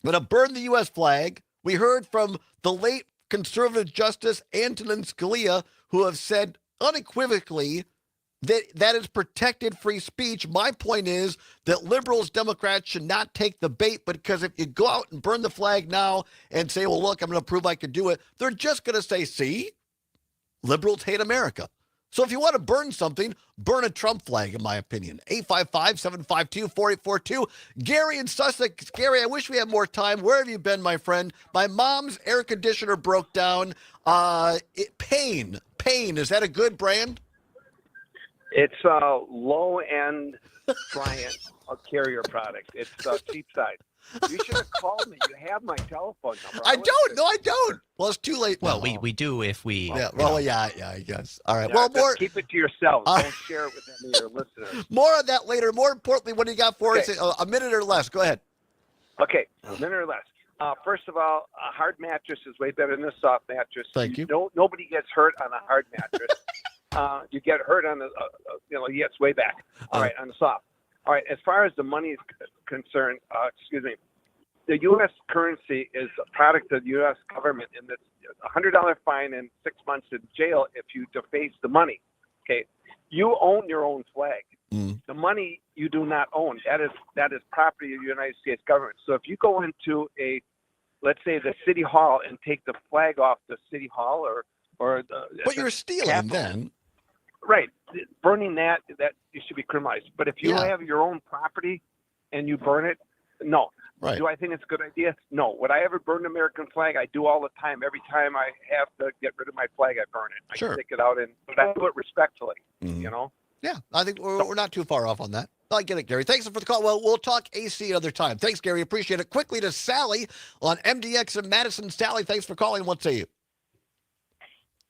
S4: but to burn the U.S. flag. We heard from the late conservative Justice Antonin Scalia, who have said unequivocally that is protected free speech. My point is that liberals, Democrats should not take the bait, because if you go out and burn the flag now and say, well, look, I'm going to prove I could do it, they're just going to say, see, liberals hate America. So if you want to burn something, burn a Trump flag, in my opinion. 855-752-4842. Gary in Sussex. Gary, I wish we had more time. Where have you been, my friend? My mom's air conditioner broke down. Pain. Is that a good brand?
S8: It's a low-end client of carrier product. It's cheap side. You should have called me. You have my telephone number.
S4: I don't. No, I don't. Well, it's too late.
S2: Well,
S4: now.
S2: we do if we.
S4: Yeah. Well, yeah, I guess. All right.
S8: Yeah,
S4: well,
S8: just
S4: more.
S8: keep it to yourself. Don't share it with any of your listeners.
S4: More on that later. More importantly, what do you got for us? A minute or less. Go ahead.
S8: Okay, a minute or less. First of all, a hard mattress is way better than a soft mattress.
S4: Thank you.
S8: Nobody gets hurt on a hard mattress. You get hurt on the, it's way back. All right, on the soft. All right, as far as the money is concerned, the U.S. currency is a product of the U.S. government, and it's a $100 fine and 6 months in jail if you deface the money. Okay, you own your own flag. The money you do not own. That is property of the United States government. So if you go into let's say the city hall and take the flag off the city hall or
S4: but you're stealing Capitol, then.
S8: Right. Burning that you should be criminalized. But if you have your own property and you burn it, no.
S4: Right.
S8: Do I think it's a good idea? No. Would I ever burn the American flag? I do all the time. Every time I have to get rid of my flag, I burn it.
S4: Sure.
S8: I take it out, but I do it respectfully,
S4: Yeah, I think we're not too far off on that. I get it, Gary. Thanks for the call. Well, we'll talk AC another time. Thanks, Gary. Appreciate it. Quickly to Sally on MDX in Madison. Sally, thanks for calling. What say you?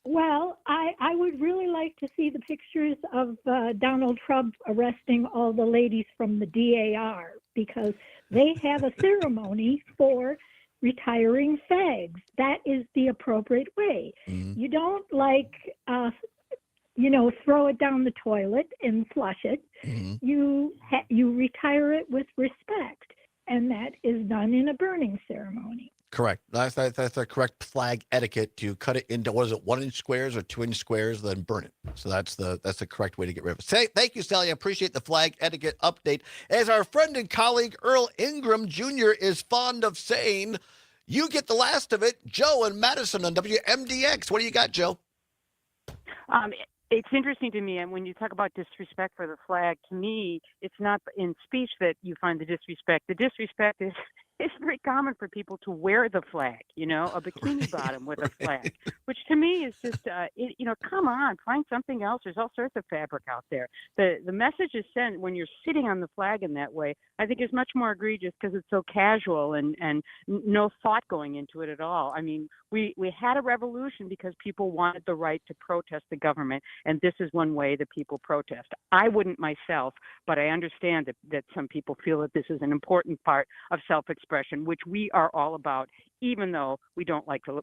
S9: Well, I would really like to see the pictures of Donald Trump arresting all the ladies from the DAR, because they have a ceremony for retiring fags. That is the appropriate way. You don't throw it down the toilet and flush it. You retire it with respect, and that is done in a burning ceremony.
S4: Correct. That's the correct flag etiquette, to cut it into, 1-inch squares or 2-inch squares, then burn it. So that's the correct way to get rid of it. Thank you, Sally. I appreciate the flag etiquette update. As our friend and colleague Earl Ingram Jr. is fond of saying, you get the last of it. Joe and Madison on WMDX. What do you got, Joe?
S11: It's interesting to me, and when you talk about disrespect for the flag, to me, it's not in speech that you find the disrespect. The disrespect is very common for people to wear the flag, a bikini bottom with a flag, which to me is just, come on, find something else. There's all sorts of fabric out there. The message is sent when you're sitting on the flag in that way, I think is much more egregious because it's so casual and no thought going into it at all. I mean, we had a revolution because people wanted the right to protest the government, and this is one way that people protest. I wouldn't myself, but I understand that some people feel that this is an important part of self-expression, which we are all about, even though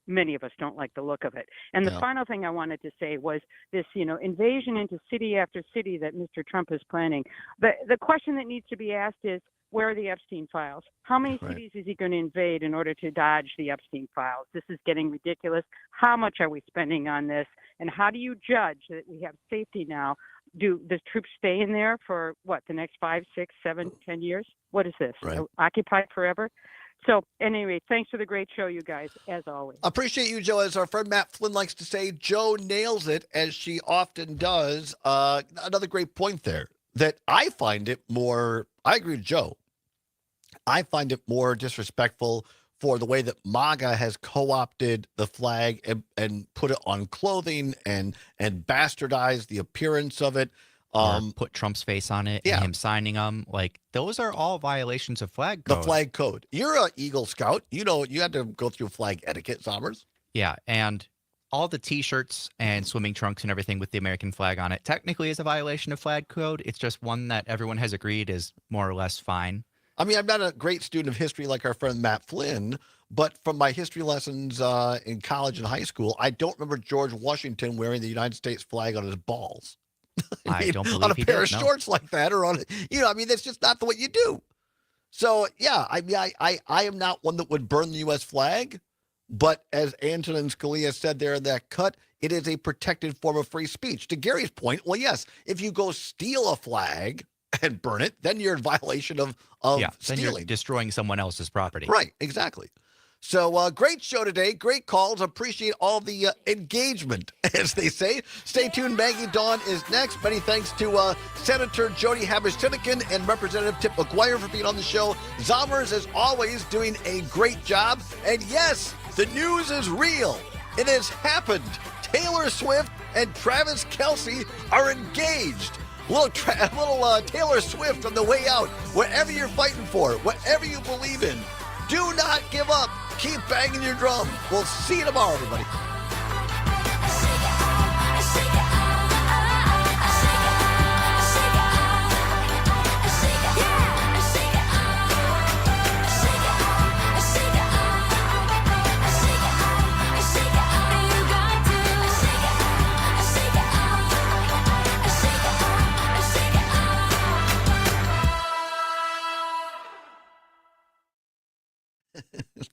S11: many of us don't like the look of it. And the final thing I wanted to say was this, invasion into city after city that Mr. Trump is planning. The question that needs to be asked is, where are the Epstein files? How many cities is he going to invade in order to dodge the Epstein files? This is getting ridiculous. How much are we spending on this? And how do you judge that we have safety now? Do the troops stay in there for the next 5, 6, 7, 10 years? What is this?
S4: Right.
S11: Occupied forever? So anyway, thanks for the great show, you guys, as always.
S4: Appreciate you, Joe. As our friend Matt Flynn likes to say, Joe nails it, as she often does. Another great point there, that I find it more, I agree with Joe, I find it more disrespectful for the way that MAGA has co-opted the flag and put it on clothing and bastardized the appearance of it.
S2: Put Trump's face on it and him signing them. Like, those are all violations of flag code.
S4: The flag code. You're an Eagle Scout. You had to go through flag etiquette, Sommers.
S2: Yeah, and all the T-shirts and swimming trunks and everything with the American flag on it technically is a violation of flag code. It's just one that everyone has agreed is more or less fine.
S4: I mean, I'm not a great student of history like our friend Matt Flynn, but from my history lessons in college and high school, I don't remember George Washington wearing the United States flag on his balls.
S2: I don't believe
S4: on a
S2: he
S4: pair
S2: did,
S4: of
S2: no.
S4: shorts like that, or on, that's just not the way you do. So yeah, I mean, I am not one that would burn the U.S. flag, but as Antonin Scalia said there in that cut, it is a protected form of free speech. To Gary's point, well, yes, if you go steal a flag and burn it, then you're in violation of
S2: Then you're
S4: stealing.
S2: destroying someone else's property.
S4: Right, exactly. So great show today. Great calls. Appreciate all the engagement, as they say. Stay tuned. Maggie Dawn is next. Many thanks to Senator Jody Haber-Sinekin and Representative Tip McGuire for being on the show. Zommers, as always, doing a great job. And yes, the news is real. It has happened. Taylor Swift and Travis Kelce are engaged. Little Taylor Swift on the way out. Whatever you're fighting for, whatever you believe in, do not give up. Keep banging your drum. We'll see you tomorrow, everybody.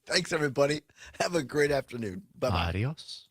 S4: Thanks, everybody. Have a great afternoon. Bye-bye.
S2: Adios.